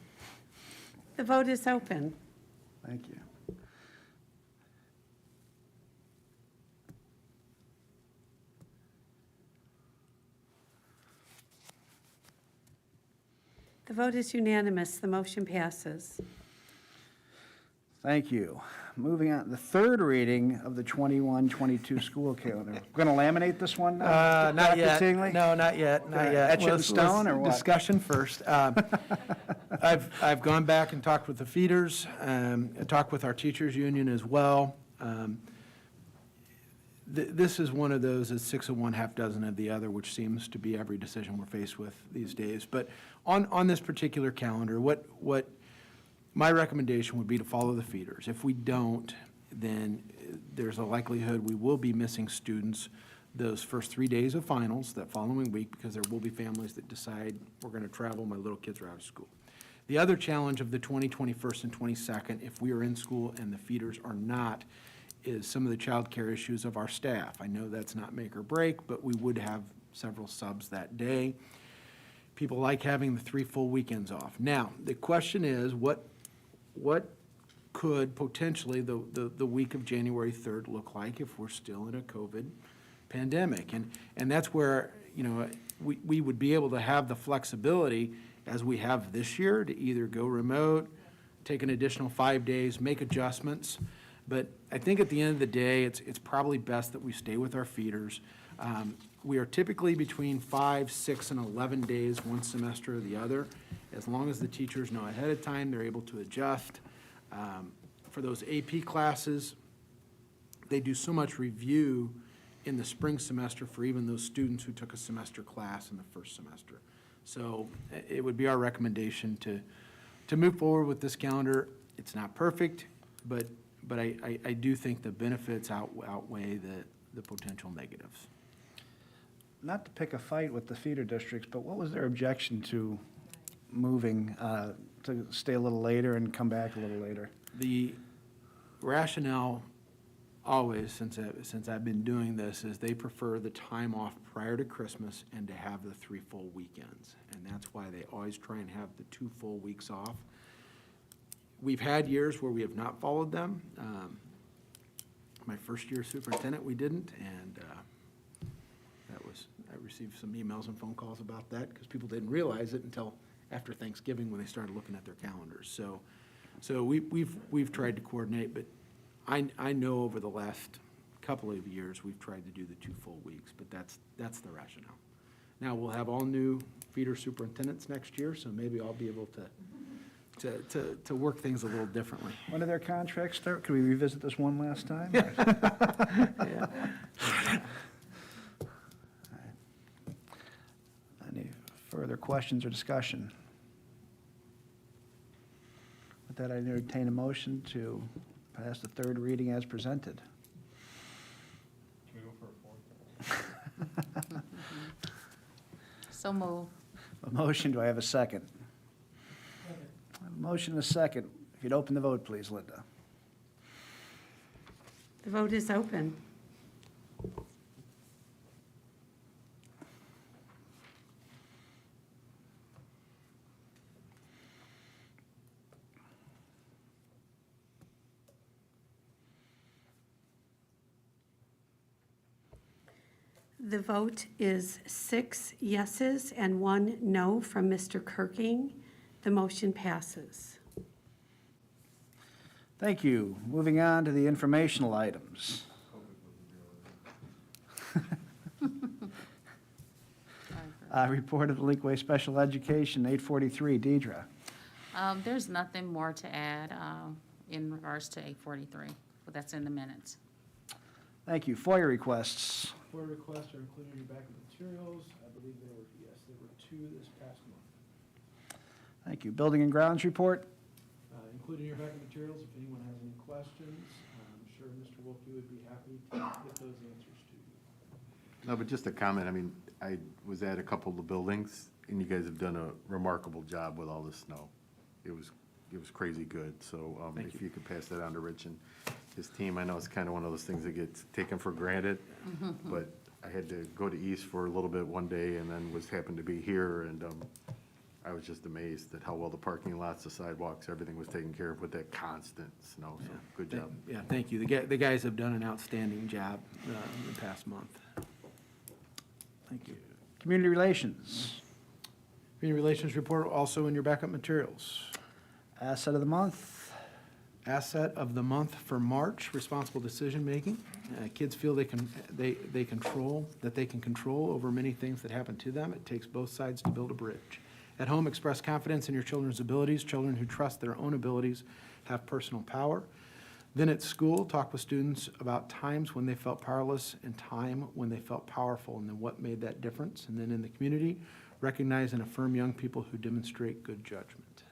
The vote is open. Thank you. The vote is unanimous. The motion passes. Thank you. Moving on, the third reading of the 21-22 school calendar. We're going to laminate this one now? Not yet. Practicingly? No, not yet, not yet. Etch it in Let's- stone, or let's what? Discussion first. I've gone back and talked with the feeders, talked with our teachers' union as well. This is one of those, it's 6 of one, half dozen of the other, which seems to be every decision we're faced with these days. But on this particular calendar, what my recommendation would be to follow the feeders. If we don't, then there's a likelihood we will be missing students those first 3 days of finals that following week, because there will be families that decide we're going to travel, my little kids are out of school. The other challenge of the 21st and 22nd, if we are in school and the feeders are not, is some of the childcare issues of our staff. I know that's not make or break, but we would have several subs that day. People like having the 3 full weekends off. Now, the question is, what could potentially the week of January 3rd look like if we're still in a COVID pandemic? And that's where, you know, we would be able to have the flexibility as we have this year to either go remote, take an additional 5 days, make adjustments. But I think at the end of the day, it's probably best that we stay with our feeders. We are typically between 5, 6, and 11 days, one semester or the other. As long as the teachers know ahead of time, they're able to adjust. For those AP classes, they do so much review in the spring semester for even those students who took a semester class in the first semester. So it would be our recommendation to move forward with this calendar. It's not perfect, but I do think the benefits outweigh the potential negatives. Not to pick a fight with the feeder districts, but what was their objection to moving, to stay a little later and come back a little later? The rationale always, since I've been doing this, is they prefer the time off prior to Christmas and to have the 3 full weekends. And that's why they always try and have the 2 full weeks off. We've had years where we have not followed them. My first year as superintendent, we didn't, and I received some emails and phone calls about that because people didn't realize it until after Thanksgiving when they started looking at their calendars. So we've tried to coordinate, but I know over the last couple of years, we've tried to do the 2 full weeks, but that's the rationale. Now, we'll have all new feeder superintendents next year, so maybe I'll be able to work things a little differently. When do their contracts start? Could we revisit this one last time? Any further questions or discussion? With that, I entertain a motion to pass the third reading as presented. Can we go for a fourth? So move. A motion, do I have a second? Motion and a second. If you'd open the vote, please, Linda. The vote is open. The vote is 6 yeses and 1 no from Mr. Kirking. The motion passes. Thank you. Moving on to the informational items. Report of the Lakeway Special Education, 843. Deidre. There's nothing more to add in regards to 843, but that's in the minutes. Thank you. FOIA requests. FOIA requests are included in your back of materials. I believe there were 2 this past month. Thank you. Building and Grounds report. Included in your back of materials, if anyone has any questions, I'm sure Mr. Wilkie would be happy to get those answers to you. No, but just a comment, I mean, I was at a couple of the buildings, and you guys have done a remarkable job with all the snow. It was crazy good, so if you could pass that on to Rich and his team. I know it's kind of one of those things that gets taken for granted, but I had to go to East for a little bit one day, and then happened to be here, and I was just amazed at how well the parking lots, the sidewalks, everything was taken care of with that constant snow, so good job. Yeah, thank you. The guys have done an outstanding job in the past month. Thank you. Community Relations. Community Relations report also in your backup materials. Asset of the month. Asset of the month for March, responsible decision-making. Kids feel they can control over many things that happen to them. It takes both sides to build a bridge. At home, express confidence in your children's abilities. Children who trust their own abilities have personal power. Then at school, talk with students about times when they felt powerless and time when they felt powerful, and then what made that difference. And then in the community, recognize and affirm young people who demonstrate good judgment.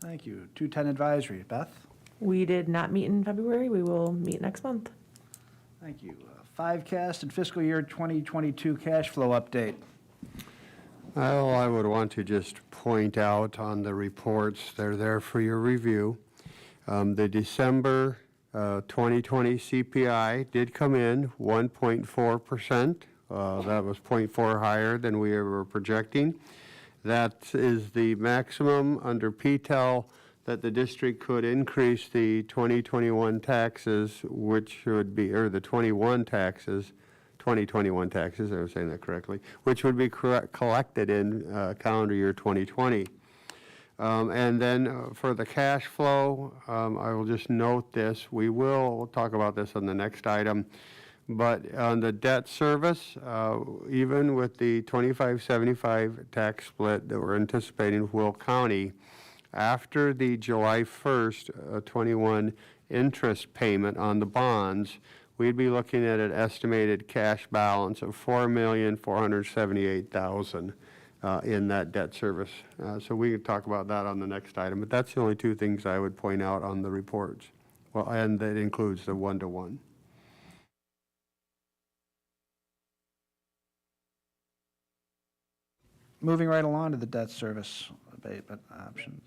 Thank you. 210 Advisory. Beth? We did not meet in February. We will meet next month. Thank you. 5Cast and fiscal year 2022 cash flow update. Well, I would want to just point out on the reports, they're there for your review. The December 2020 CPI did come in 1.4%. That was 0.4 higher than we were projecting. That is the maximum under PTEL that the district could increase the 2021 taxes, which would be, or the 2021 taxes, I was saying that correctly, which would be collected in calendar year 2020. And then for the cash flow, I will just note this. We'll talk about this on the next item. But on the debt service, even with the 25-75 tax split that we're anticipating with Will County, after the July 1st, 21 interest payment on the bonds, we'd be looking at an estimated cash balance of $4,478,000 in that debt service. So we could talk about that on the next item, but that's the only 2 things I would point out on the reports. Well, and that includes the 1-to-1. Moving right along to the debt service abatement options.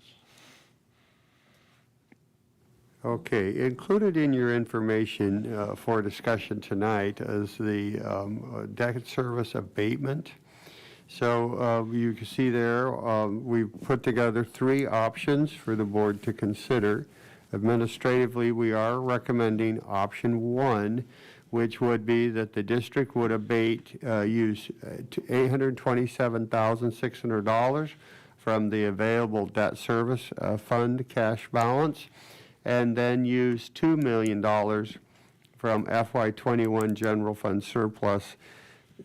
Okay, included in your information for discussion tonight is the debt service abatement. So you can see there, we've put together 3 options for the board to consider. Administratively, we are recommending option 1, which would be that the district would use $827,600 from the available debt service fund cash balance, and then use $2 million from FY21 general fund surplus,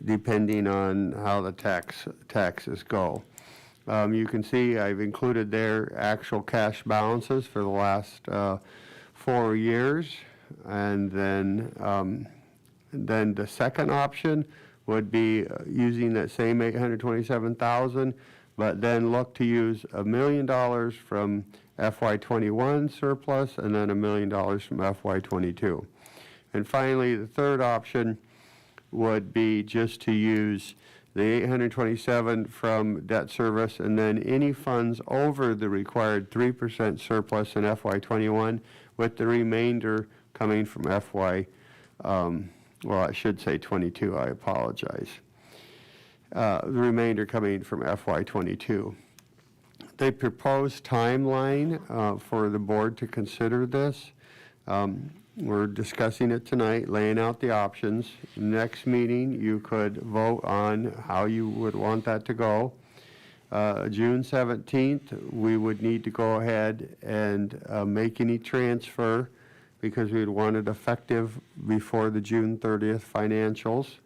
depending on how the taxes go. You can see I've included their actual cash balances for the last 4 years, and then the second option would be using that same $827,000, but then look to use $1 million from FY21 surplus and then $1 million from FY22. And finally, the third option would be just to use the 827 from debt service, and then any funds over the required 3% surplus in FY21, with the remainder coming from well, I should say 22, I apologize. The remainder coming from FY22. The proposed timeline for the board to consider this, we're discussing it tonight, laying out the options. Next meeting, you could vote on how you would want that to go. June 17th, we would need to go ahead and make any transfer because we would want it effective before the June 30th financials.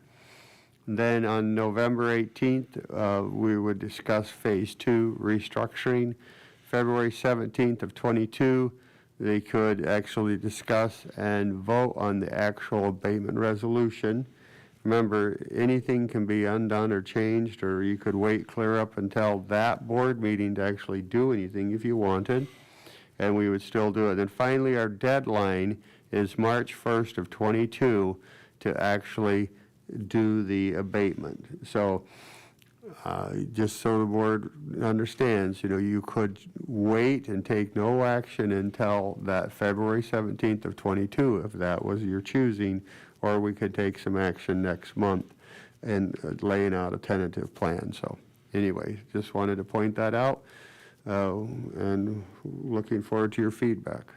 Then on November 18th, we would discuss Phase 2 restructuring. February 17th of 22, they could actually discuss and vote on the actual abatement resolution. Remember, anything can be undone or changed, or you could wait clear up until that board meeting to actually do anything if you wanted, and we would still do it. And finally, our deadline is March 1st of 22 to actually do the abatement. So just so the board understands, you could wait and take no action until that February 17th of 22, if that was your choosing, or we could take some action next month and laying out a tentative plan. So anyway, just wanted to point that out, and looking forward to your feedback.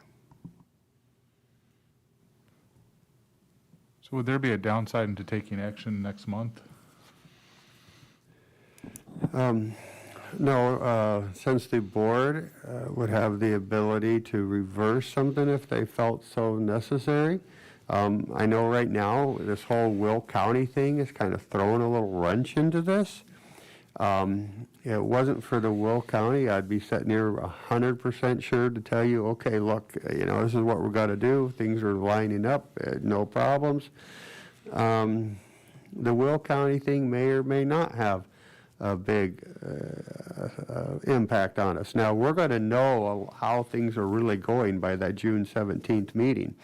So would there be a downside into taking action next month? No, since the board would have the ability to reverse something if they felt so necessary. I know right now this whole Will County thing is kind of throwing a little wrench into this. It wasn't for the Will County, I'd be sitting here 100% sure to tell you, okay, look, this is what we're going to do. Things are lining up, no problems. The Will County thing may or may not have a big impact on us. Now, we're going to know how things are really going by that June 17th meeting.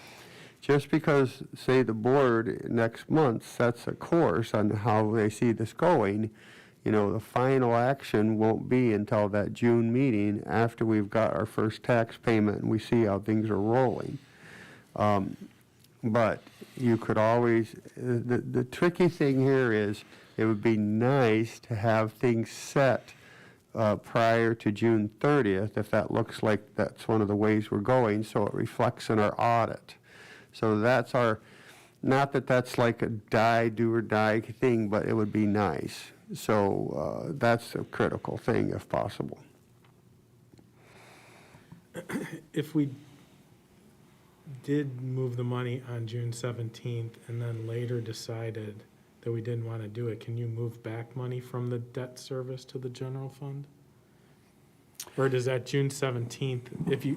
Just because, say, the board next month sets a course on how they see this going, the final action won't be until that June meeting after we've got our first tax payment and we see how things are rolling. But you could always, the tricky thing here is it would be nice to have things set prior to June 30th, if that looks like that's one of the ways we're going, so it reflects in our audit. So that's not that that's like a do or die thing, but it would be nice. So that's a critical thing if possible. If we did move the money on June 17th and then later decided that we didn't want to do it, can you move back money from the debt service to the general fund? Or does that June 17th,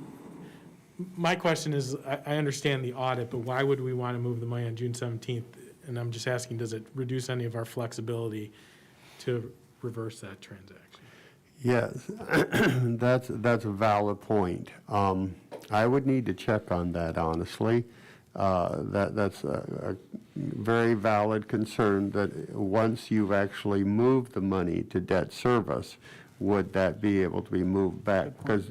my question is, I understand the audit, but why would we want to move the money on June 17th? And I'm just asking, does it reduce any of our flexibility to reverse that transaction? Yes, that's a valid point. I would need to check on that, honestly. That's a very valid concern, that once you've actually moved the money to debt service, would that be able to be moved back? Because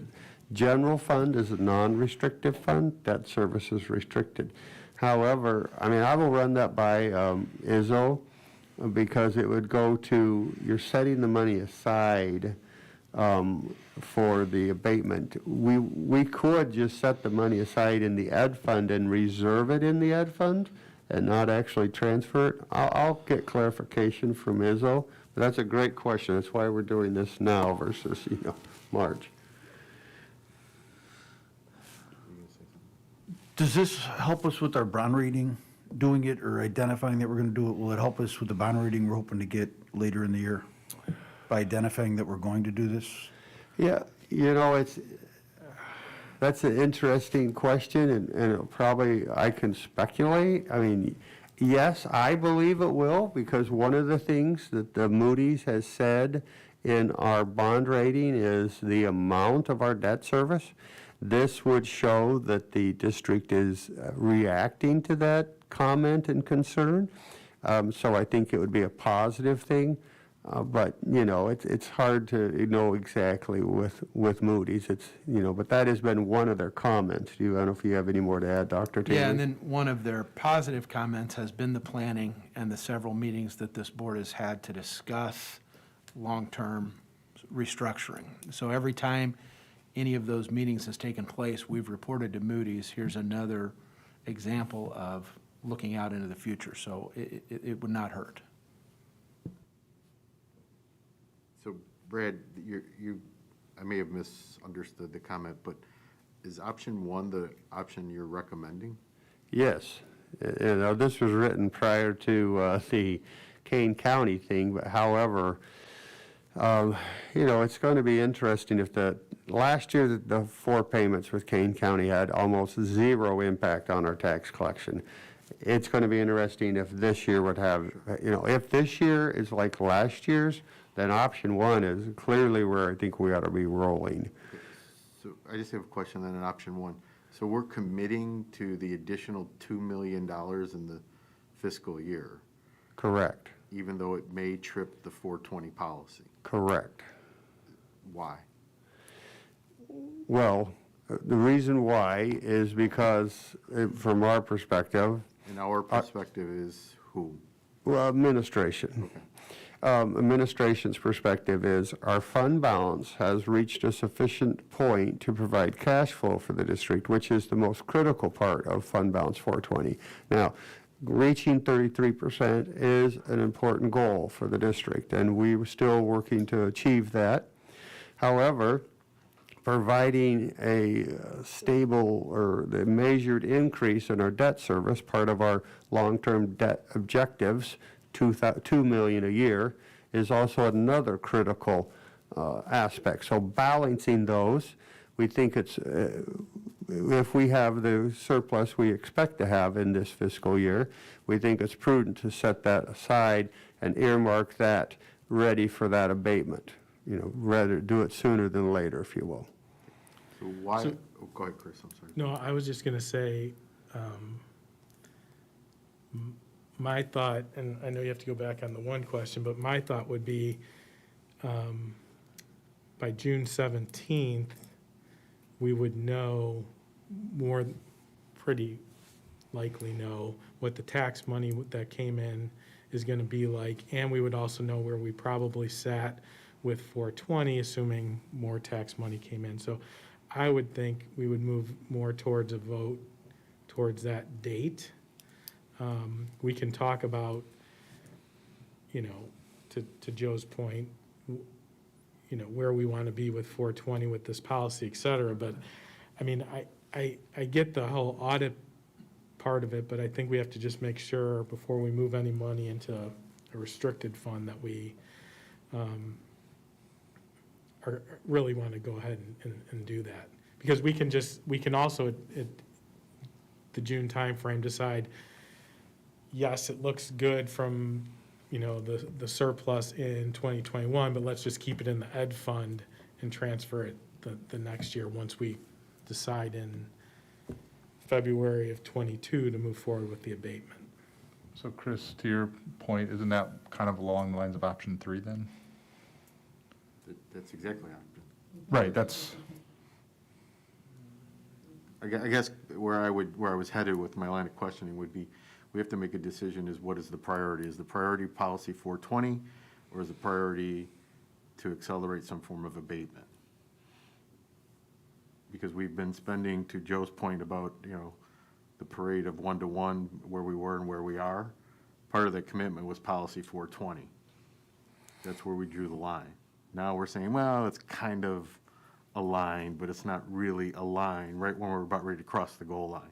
general fund is a non-restrictive fund, debt service is restricted. However, I will run that by Izzo, because it would go to, you're setting the money aside for the abatement. We could just set the money aside in the ed fund and reserve it in the ed fund and not actually transfer it. I'll get clarification from Izzo, but that's a great question. That's why we're doing this now versus, March. Does this help us with our bond rating, doing it or identifying that we're going to do it? Will it help us with the bond rating we're hoping to get later in the year by identifying that we're going to do this? Yeah, that's an interesting question, and probably I can speculate. Yes, I believe it will, because one of the things that the Moody's has said in our bond rating is the amount of our debt service. This would show that the district is reacting to that comment and concern. So I think it would be a positive thing. But, it's hard to know exactly with Moody's. It's, but that has been one of their comments. I don't know if you have any more to add, Dr. Taylor? Yeah, and then one of their positive comments has been the planning and the several meetings that this board has had to discuss long-term restructuring. So every time any of those meetings has taken place, we've reported to Moody's, here's another example of looking out into the future. So it would not hurt. So Brad, I may have misunderstood the comment, but is option one the option you're recommending? Yes. This was written prior to the Kane County thing, but however, it's going to be interesting if last year the 4 payments with Kane County had almost zero impact on our tax collection. It's going to be interesting if this year would have, if this year is like last year's, then option one is clearly where I think we ought to be rolling. So I just have a question then on option one. So we're committing to the additional $2 million in the fiscal year, Correct. even though it may trip the 420 policy. Correct. Why? Well, the reason why is because, from our perspective, And our perspective is who? well, administration. Administration's perspective is our fund balance has reached a sufficient point to provide cash flow for the district, which is the most critical part of Fund Balance 420. Now, reaching 33% is an important goal for the district, and we're still working to achieve that. However, providing a stable or the measured increase in our debt service, part of our long-term debt objectives, $2 million a year, is also another critical aspect. So balancing those, we think it's, if we have the surplus we expect to have in this fiscal year, we think it's prudent to set that aside and earmark that ready for that abatement. Rather do it sooner than later, if you will. So why, go ahead, Chris, I'm sorry. No, I was just going to say, my thought, and I know you have to go back on the one question, but my thought would be by June 17th, we would know pretty likely know what the tax money that came in is going to be like, and we would also know where we probably sat with 420, assuming more tax money came in. So I would think we would move more towards a vote towards that date. We can talk about, to Joe's point, where we want to be with 420 with this policy, et cetera. But I mean, I get the whole audit part of it, but I think we have to just make sure before we move any money into a restricted fund that we really want to go ahead and do that. Because we can also at the June timeframe decide, yes, it looks good from, the surplus in 2021, but let's just keep it in the ed fund and transfer it the next year once we decide in February of '22 to move forward with the abatement. So Chris, to your point, isn't that kind of along the lines of option 3 then? That's exactly option. Right, that's, I guess where I was headed with my line of questioning would be, we have to make a decision is what is the priority? Is the priority policy 420, or is the priority to accelerate some form of abatement? Because we've been spending, to Joe's point about, the parade of 1-to-1, where we were and where we are, part of that commitment was policy 420. That's where we drew the line. Now we're saying, well, it's kind of a line, but it's not really a line, right when we're about ready to cross the goal line.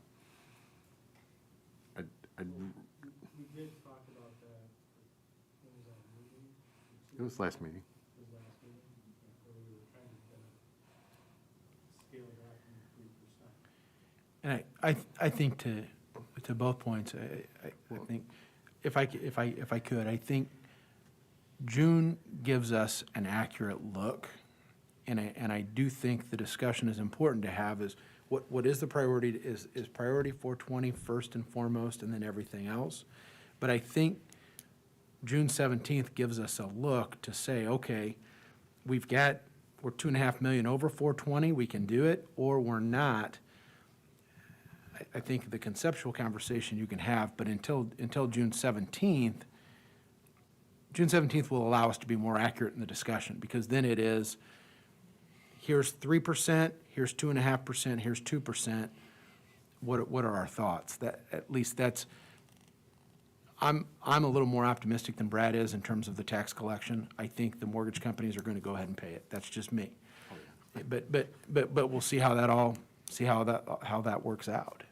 We did talk about that. It was last meeting. And I think to both points, I think, if I could, I think June gives us an accurate look, and I do think the discussion is important to have is, what is the priority? Is priority 420 first and foremost, and then everything else? But I think June 17th gives us a look to say, okay, we're 2.5 million over 420, we can do it, or we're not. I think the conceptual conversation you can have, but until June 17th, June 17th will allow us to be more accurate in the discussion, because then it is, here's 3%, here's 2.5%, here's 2%. What are our thoughts? That, at least that's, I'm a little more optimistic than Brad is in terms of the tax collection. I think the mortgage companies are going to go ahead and pay it. That's just me. But we'll see how that works out.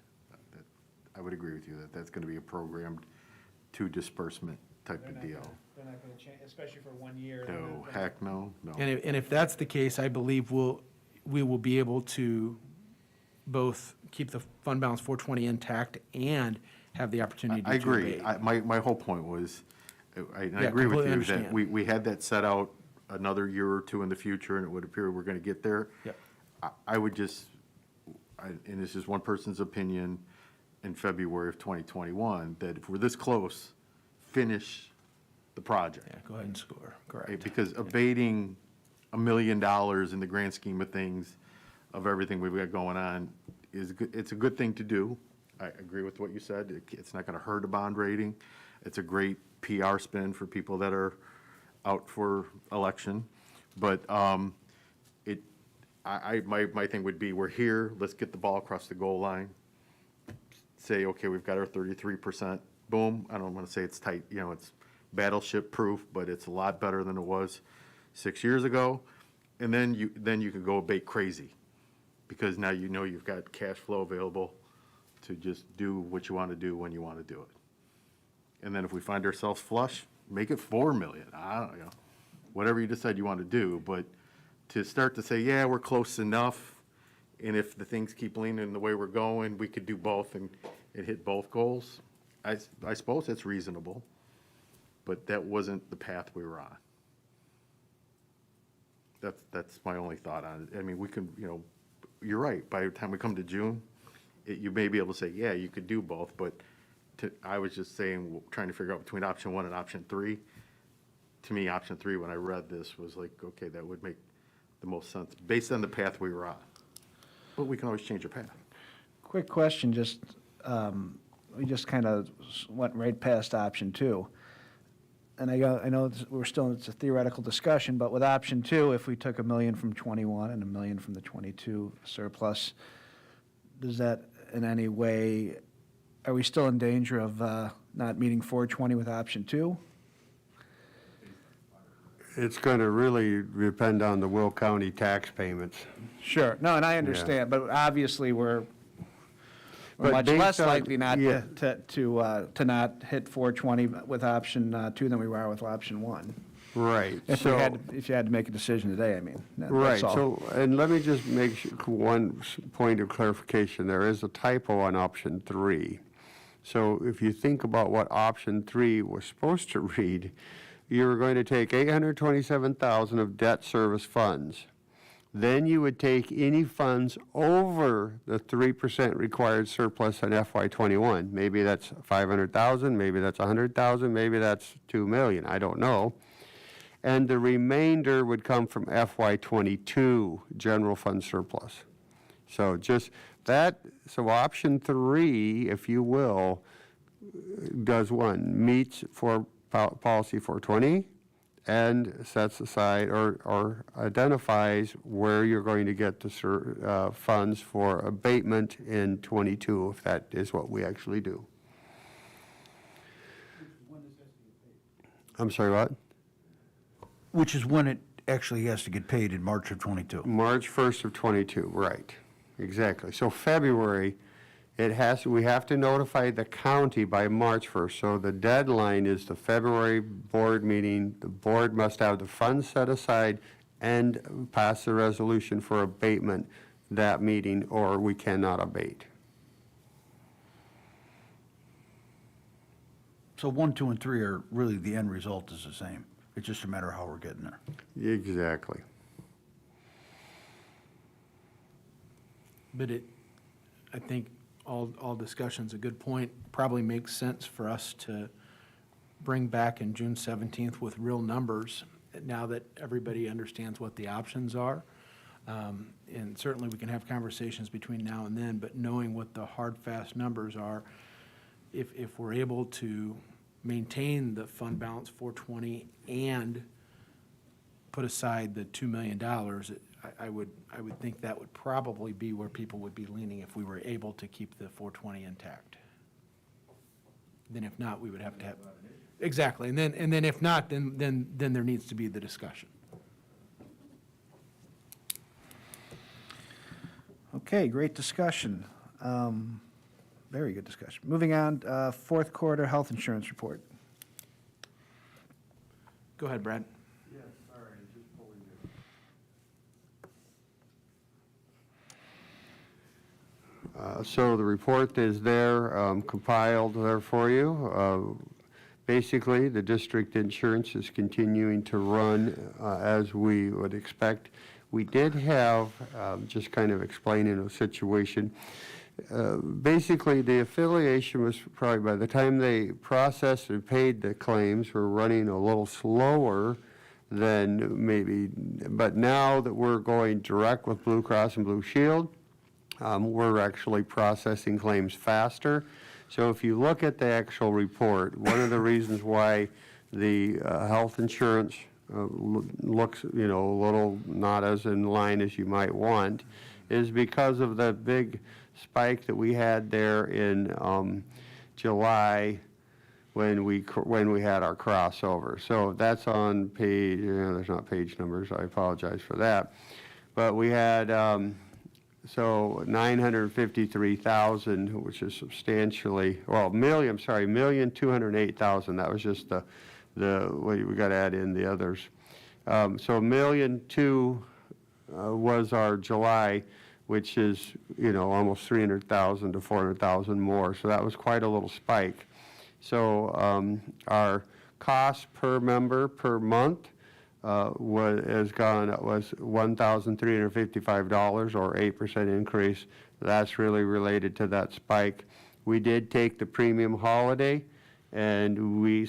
I would agree with you that that's going to be a programmed to disbursement type of deal. They're not going to change, especially for 1 year. No, heck no, no. And if that's the case, I believe we will be able to both keep the fund balance 420 intact and have the opportunity to I agree. abate. My whole point was, I Yeah, agree with completely you, that understand. we had that set out another year or two in the future, and it would appear we're going to get there. Yep. I would just, and this is one person's opinion, in February of 2021, that if we're this close, finish the project. Yeah, go ahead and score, correct. Because abating $1 million in the grand scheme of things, of everything we've got going on, is good. It's a good thing to do. I agree with what you said. It's not going to hurt a bond rating. It's a great PR spin for people that are out for election. But my thing would be, we're here, let's get the ball across the goal line. Say, okay, we've got our 33%, boom. I don't want to say it's tight, it's battleship proof, but it's a lot better than it was 6 years ago. And then you can go abate crazy, because now you've got cash flow available to just do what you want to do when you want to do it. And then if we find ourselves flush, make it 4 million. I don't know, whatever you decide you want to do. But to start to say, yeah, we're close enough, and if the things keep leaning the way we're going, we could do both and hit both goals, I suppose that's reasonable. But that wasn't the path we were on. That's my only thought on it. I mean, we can, you're right. By the time we come to June, you may be able to say, yeah, you could do both. But I was just saying, trying to figure out between option 1 and option 3. To me, option 3, when I read this, was like, okay, that would make the most sense based on the path we were on. But we can always change our path. Quick question, we just kind of went right past option 2. And I know it's a theoretical discussion, but with option 2, if we took $1 million from 21 and $1 million from the 22 surplus, does that in any way, are we still in danger of not meeting 420 with option 2? It's going to really depend on the Will County tax payments. Sure, no, and I understand, but obviously we're But much based less on- likely not yeah. to not hit 420 with option 2 than we were with option 1. Right. If you had to make a decision today, I mean, Right, that's all. so, and let me just make one point of clarification. There is a typo on option 3. So if you think about what option 3 was supposed to read, you were going to take $827,000 of debt service funds. Then you would take any funds over the 3% required surplus on FY21. Maybe that's $500,000, maybe that's $100,000, maybe that's $2 million, I don't know. And the remainder would come from FY22 general fund surplus. So just that, so option 3, if you will, does meets for policy 420 and sets aside or identifies where you're going to get the funds for abatement in 22, if that is what we actually do. I'm sorry, what? Which is when it actually has to get paid, in March of '22. March 1st of 22, right, exactly. So February, we have to notify the county by March 1st. So the deadline is the February board meeting. The board must have the funds set aside and pass the resolution for abatement that meeting, or we cannot abate. So 1, 2, and 3 are really, the end result is the same. It's just a matter of how we're getting there. Exactly. But I think all discussion's a good point. Probably makes sense for us to bring back in June 17th with real numbers, now that everybody understands what the options are. And certainly, we can have conversations between now and then, but knowing what the hard, fast numbers are, if we're able to maintain the fund balance 420 and put aside the $2 million, I would think that would probably be where people would be leaning if we were able to keep the 420 intact. Then if not, we would have to have. Exactly, and then if not, then there needs to be the discussion. Okay, great discussion. Very good discussion. Moving on, fourth quarter health insurance report. Go ahead, Brad. Yeah, sorry, just pulling it. So the report is there, compiled there for you. Basically, the district insurance is continuing to run as we would expect. We did have, just kind of explaining the situation, basically the affiliation was probably, by the time they processed and paid the claims, were running a little slower than maybe, but now that we're going direct with Blue Cross and Blue Shield, we're actually processing claims faster. So if you look at the actual report, one of the reasons why the health insurance looks, a little not as in line as you might want is because of the big spike that we had there in July when we had our crossover. So that's on page, there's not page numbers, I apologize for that. But we had, so 953,000, which is substantially, well, $1,208,000. That was just we got to add in the others. So $1,200,000 was our July, which is, almost 300,000 to 400,000 more. So that was quite a little spike. So our cost per member per month was $1,355, or 8% increase. That's really related to that spike. We did take the premium holiday, and we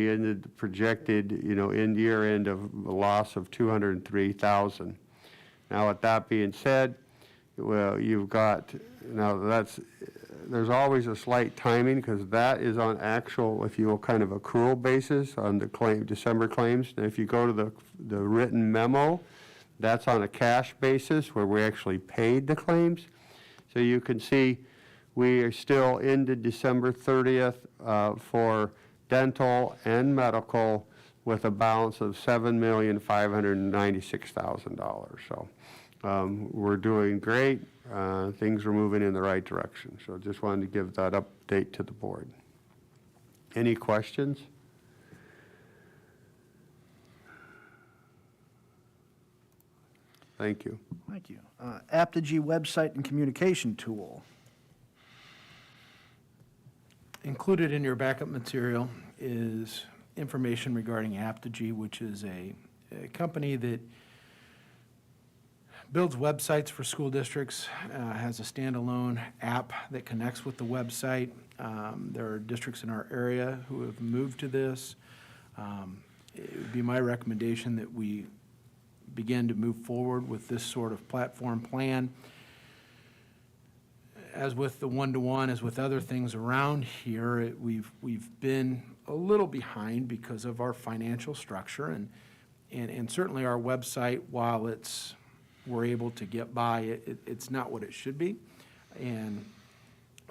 ended projected, in year end of a loss of 203,000. Now, with that being said, well, there's always a slight timing, because that is on actual, if you will, kind of accrual basis on the December claims. And if you go to the written memo, that's on a cash basis where we actually paid the claims. So you can see we are still into December 30th for dental and medical with a balance of $7,596,000. So we're doing great. Things are moving in the right direction. So just wanted to give that update to the board. Any questions? Thank you. Thank you. Aptogee website and communication tool. Included in your backup material is information regarding Aptogee, which is a company that builds websites for school districts, has a standalone app that connects with the website. There are districts in our area who have moved to this. It would be my recommendation that we begin to move forward with this sort of platform plan. As with the one-to-one, as with other things around here, we've been a little behind because of our financial structure, and certainly our website, while we're able to get by, it's not what it should be. And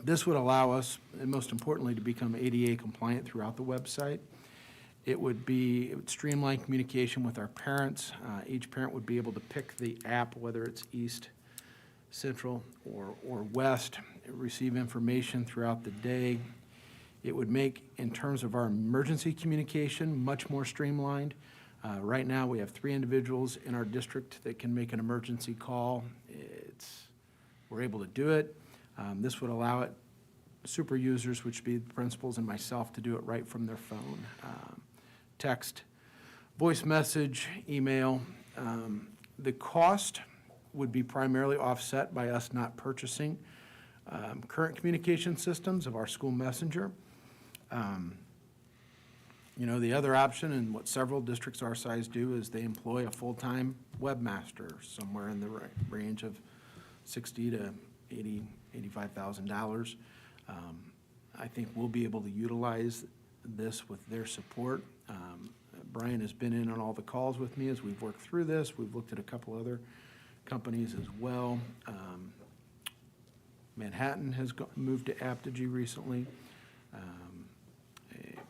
this would allow us, and most importantly, to become ADA compliant throughout the website. It would streamline communication with our parents. Each parent would be able to pick the app, whether it's East, Central, or West, receive information throughout the day. It would make, in terms of our emergency communication, much more streamlined. Right now, we have 3 individuals in our district that can make an emergency call. We're able to do it. This would allow it, super users, which would be the principals and myself, to do it right from their phone. Text, voice message, email. The cost would be primarily offset by us not purchasing current communication systems of our school messenger. You know, the other option, and what several districts our size do, is they employ a full-time webmaster somewhere in the range of $60,000 to $85,000. I think we'll be able to utilize this with their support. Brian has been in on all the calls with me as we've worked through this. We've looked at a couple other companies as well. Manhattan has moved to Apogee recently.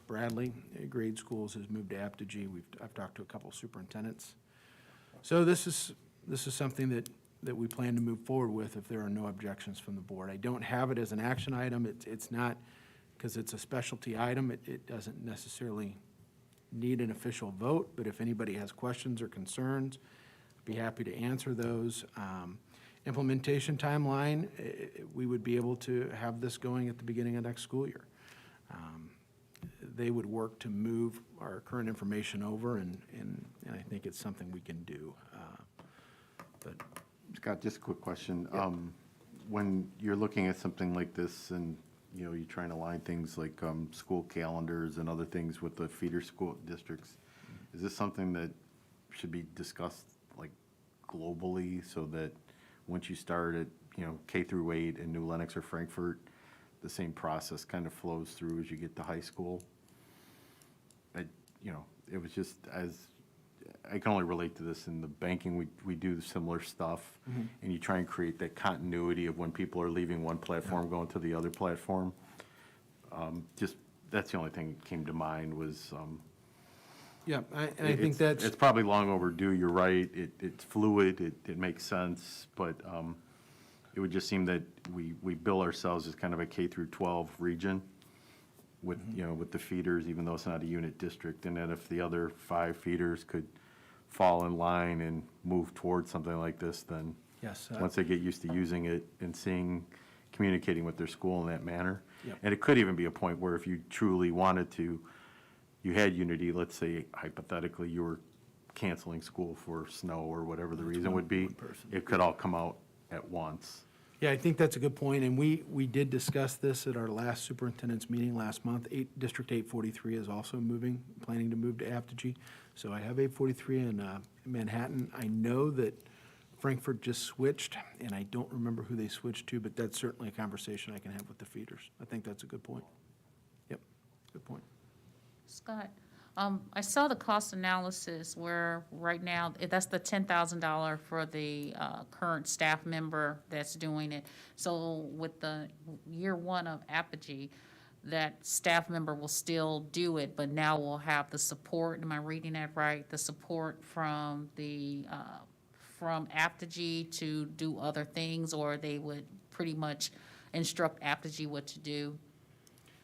Bradley Grade Schools has moved to Apogee. I've talked to a couple superintendents. So this is something that we plan to move forward with if there are no objections from the board. I don't have it as an action item. It's not, because it's a specialty item, it doesn't necessarily need an official vote, but if anybody has questions or concerns, I'd be happy to answer those. Implementation timeline, we would be able to have this going at the beginning of next school year. They would work to move our current information over, and I think it's something we can do. But Scott, just a quick question. When you're looking at something like this and, you know, you're trying to align things like school calendars and other things with the feeder school districts, is this something that should be discussed like globally so that once you start at, you know, K through 8 in New Lenox or Frankfurt, the same process kind of flows through as you get to high school? You know, it was just I can only relate to this in the banking. We do similar stuff, and you try and create that continuity of when people are leaving one platform going to the other platform. Just that's the only thing that came to mind was. Yeah, I think that's. It's probably long overdue. You're right. It's fluid. It makes sense, but it would just seem that we bill ourselves as kind of a K through 12 region with, you know, with the feeders, even though it's not a unit district, and then if the other 5 feeders could fall in line and move towards something like this, then Yes. once they get used to using it and communicating with their school in that manner. Yep. And it could even be a point where if you truly wanted to, you had Unity, let's say hypothetically you were canceling school for snow or whatever the reason would be, it could all come out at once. Yeah, I think that's a good point, and we did discuss this at our last superintendent's meeting last month. District 843 is also planning to move to Apogee. So I have 843 in Manhattan. I know that Frankfurt just switched, and I don't remember who they switched to, but that's certainly a conversation I can have with the feeders. I think that's a good point. Yep, good point. Scott, I saw the cost analysis where right now, that's the $10,000 for the current staff member that's doing it. So with the year 1 of Apogee, that staff member will still do it, but now we'll have the support, am I reading that right? The support from from Apogee to do other things, or they would pretty much instruct Apogee what to do?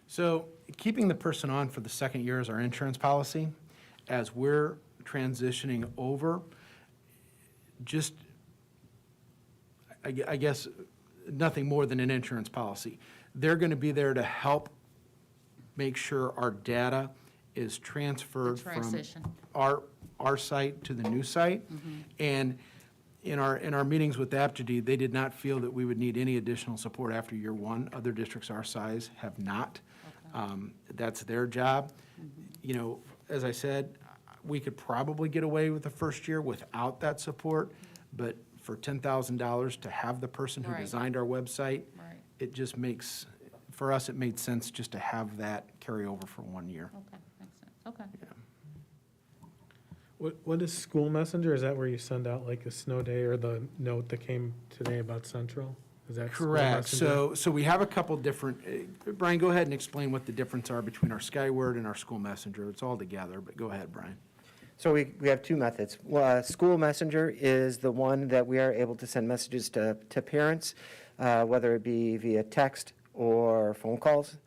So keeping the person on for the second year is our insurance policy. As we're transitioning over, just, I guess, nothing more than an insurance policy. They're going to be there to help make sure our data is transferred from Transition. our site to the new site. And in our meetings with Apogee, they did not feel that we would need any additional support after year 1. Other districts our size have not. That's their job. You know, as I said, we could probably get away with the first year without that support, but for $10,000 to have the person who Right. designed our website, Right. it just makes, for us, it made sense just to have that carry over for 1 year. Okay, makes sense, okay. What is School Messenger? Is that where you send out like a snow day or the note that came today about Central? Is that School Correct. Messenger? So we have a couple different, Brian, go ahead and explain what the difference are between our Skyward and our School Messenger. It's all together, but go ahead, Brian. So we have 2 methods. School Messenger is the one that we are able to send messages to parents, whether it be via text or phone calls.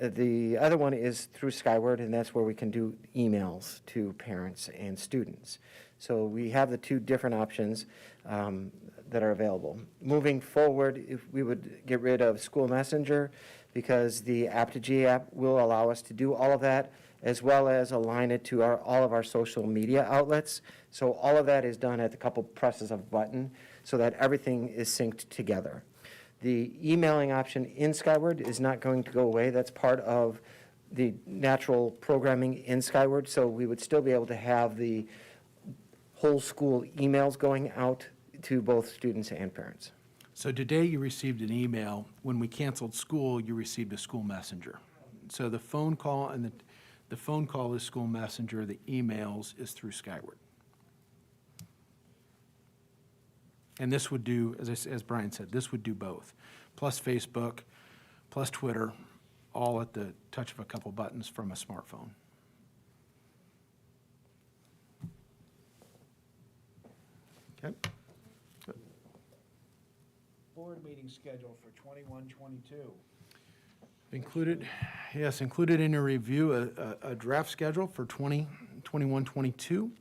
The other one is through Skyward, and that's where we can do emails to parents and students. So we have the 2 different options that are available. Moving forward, if we would get rid of School Messenger, because the Apogee app will allow us to do all of that, as well as align it to all of our social media outlets. So all of that is done at the couple presses of a button, so that everything is synced together. The emailing option in Skyward is not going to go away. That's part of the natural programming in Skyward, so we would still be able to have the whole school emails going out to both students and parents. So today you received an email. When we canceled school, you received a school messenger. So the phone call and the phone call is school messenger, the emails is through Skyward. And this would do, as Brian said, this would do both, plus Facebook, plus Twitter, all at the touch of a couple buttons from a smartphone. Okay. Board meeting schedule for 21-22. Included, yes, included in your review, a draft schedule for 2021-22. You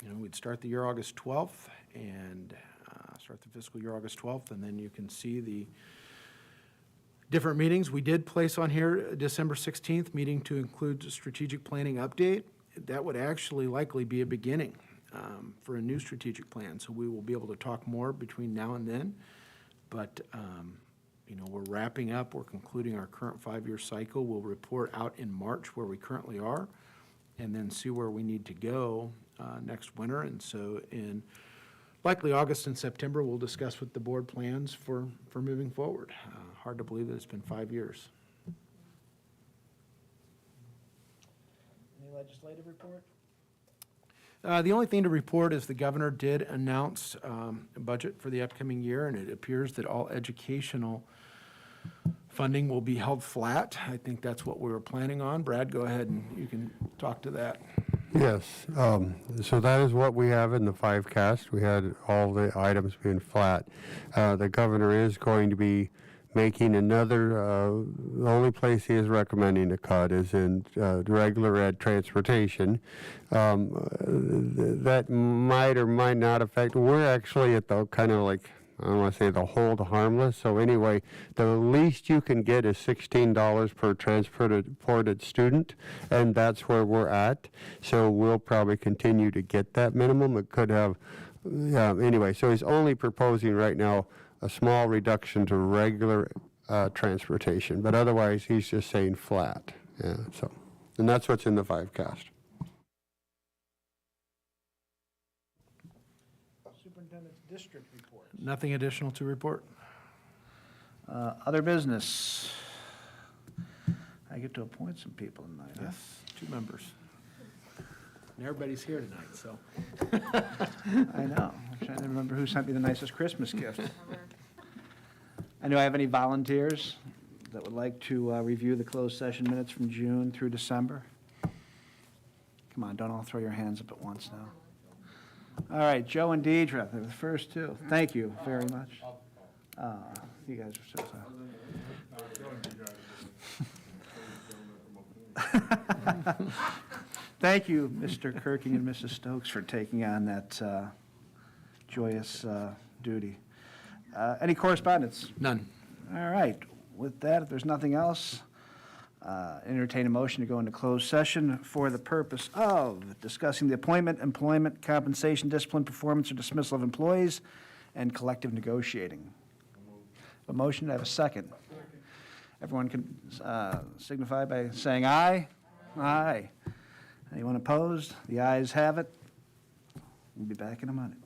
know, we'd start the year August 12th and start the fiscal year August 12th, and then you can see the different meetings. We did place on here December 16th, meeting to include strategic planning update. That would actually likely be a beginning for a new strategic plan, so we will be able to talk more between now and then. But, you know, we're wrapping up, we're concluding our current 5-year cycle. We'll report out in March where we currently are, and then see where we need to go next winter. And so in likely August and September, we'll discuss with the board plans for moving forward. Hard to believe that it's been 5 years. Any legislative report? The only thing to report is the governor did announce a budget for the upcoming year, and it appears that all educational funding will be held flat. I think that's what we were planning on. Brad, go ahead and you can talk to that. Yes, so that is what we have in the 5-cast. We had all the items being flat. The governor is going to be making another, the only place he is recommending a cut is in regular ed transportation. That might or might not affect, we're actually at the kind of like, I don't want to say the hold harmless. So anyway, the least you can get is $16 per transported student, and that's where we're at. So we'll probably continue to get that minimum. It could have, anyway, so he's only proposing right now a small reduction to regular transportation, but otherwise he's just saying flat. Yeah, so, and that's what's in the 5-cast. Superintendent's district report. Nothing additional to report? Other business. I get to appoint some people tonight, huh? Yes, 2 members. And everybody's here tonight, so. I know. I'm trying to remember who sent me the nicest Christmas gift. And do I have any volunteers that would like to review the closed session minutes from June through December? Come on, don't all throw your hands up at once now. All right, Joe and Deidre, they're the first two. Thank you very much. You guys are so sorry. Thank you, Mr. Kirking and Mrs. Stokes, for taking on that joyous duty. Any correspondence? None. All right. With that, if there's nothing else, entertain a motion to go into closed session for the purpose of discussing the appointment, employment, compensation, discipline, performance, or dismissal of employees, and collective negotiating. A motion, I have a second. Everyone can signify by saying aye. Aye. Anyone opposed? The ayes have it. We'll be back in a minute.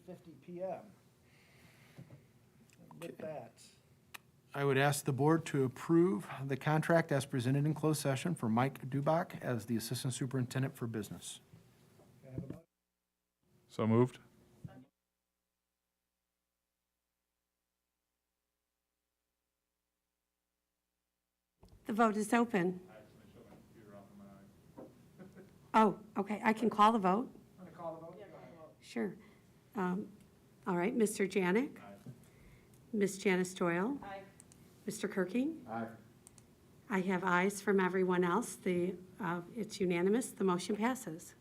8:50 PM. And with that, I would ask the board to approve the contract as presented in closed session for Mike Dubach as the Assistant Superintendent for Business. can I have a motion? So moved? The vote is open. Oh, okay, I can call the vote? Want to call the vote? Sure. All right, Mr. Janik? Ms. Janice Doyle? Mr. Kirking? Aye. I have ayes from everyone else. It's unanimous. The motion passes.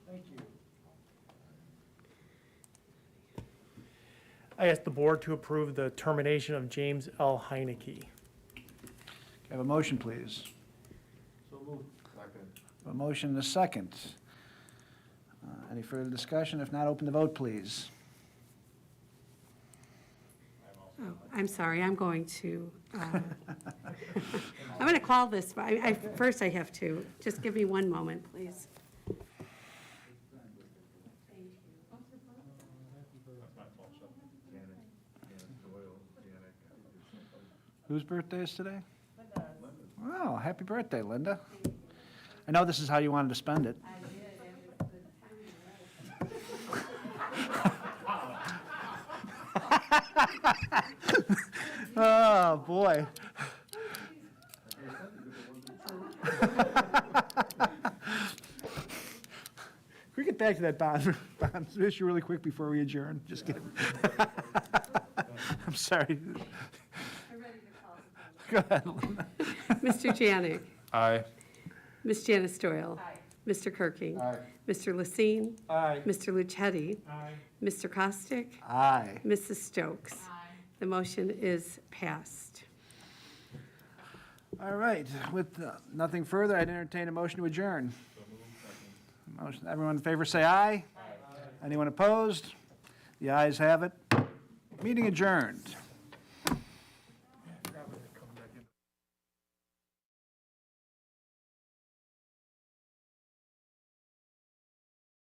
Thank you. I ask the board to approve the termination of James L. Heineke. Can I have a motion, please? So moved. Second. A motion and a second. Any further discussion? If not, open the vote, please. Oh, I'm sorry, I'm going to, I'm going to call this, but first I have to, just give me one moment, please. Whose birthday is today? Oh, happy birthday, Linda. I know this is how you wanted to spend it. Oh, boy. Can we get back to that bond issue really quick before we adjourn? Just kidding. I'm sorry. Go ahead, Linda. Mr. Janik? Aye. Ms. Janice Doyle? Mr. Kirking? Aye. Mr. Lasine? Aye. Mr. Lucetti? Mr. Costick? Aye. Mrs. Stokes? The motion is passed. All right, with nothing further, I'd entertain a motion to adjourn. Motion, everyone in favor say aye. Anyone opposed? The ayes have it. Meeting adjourned.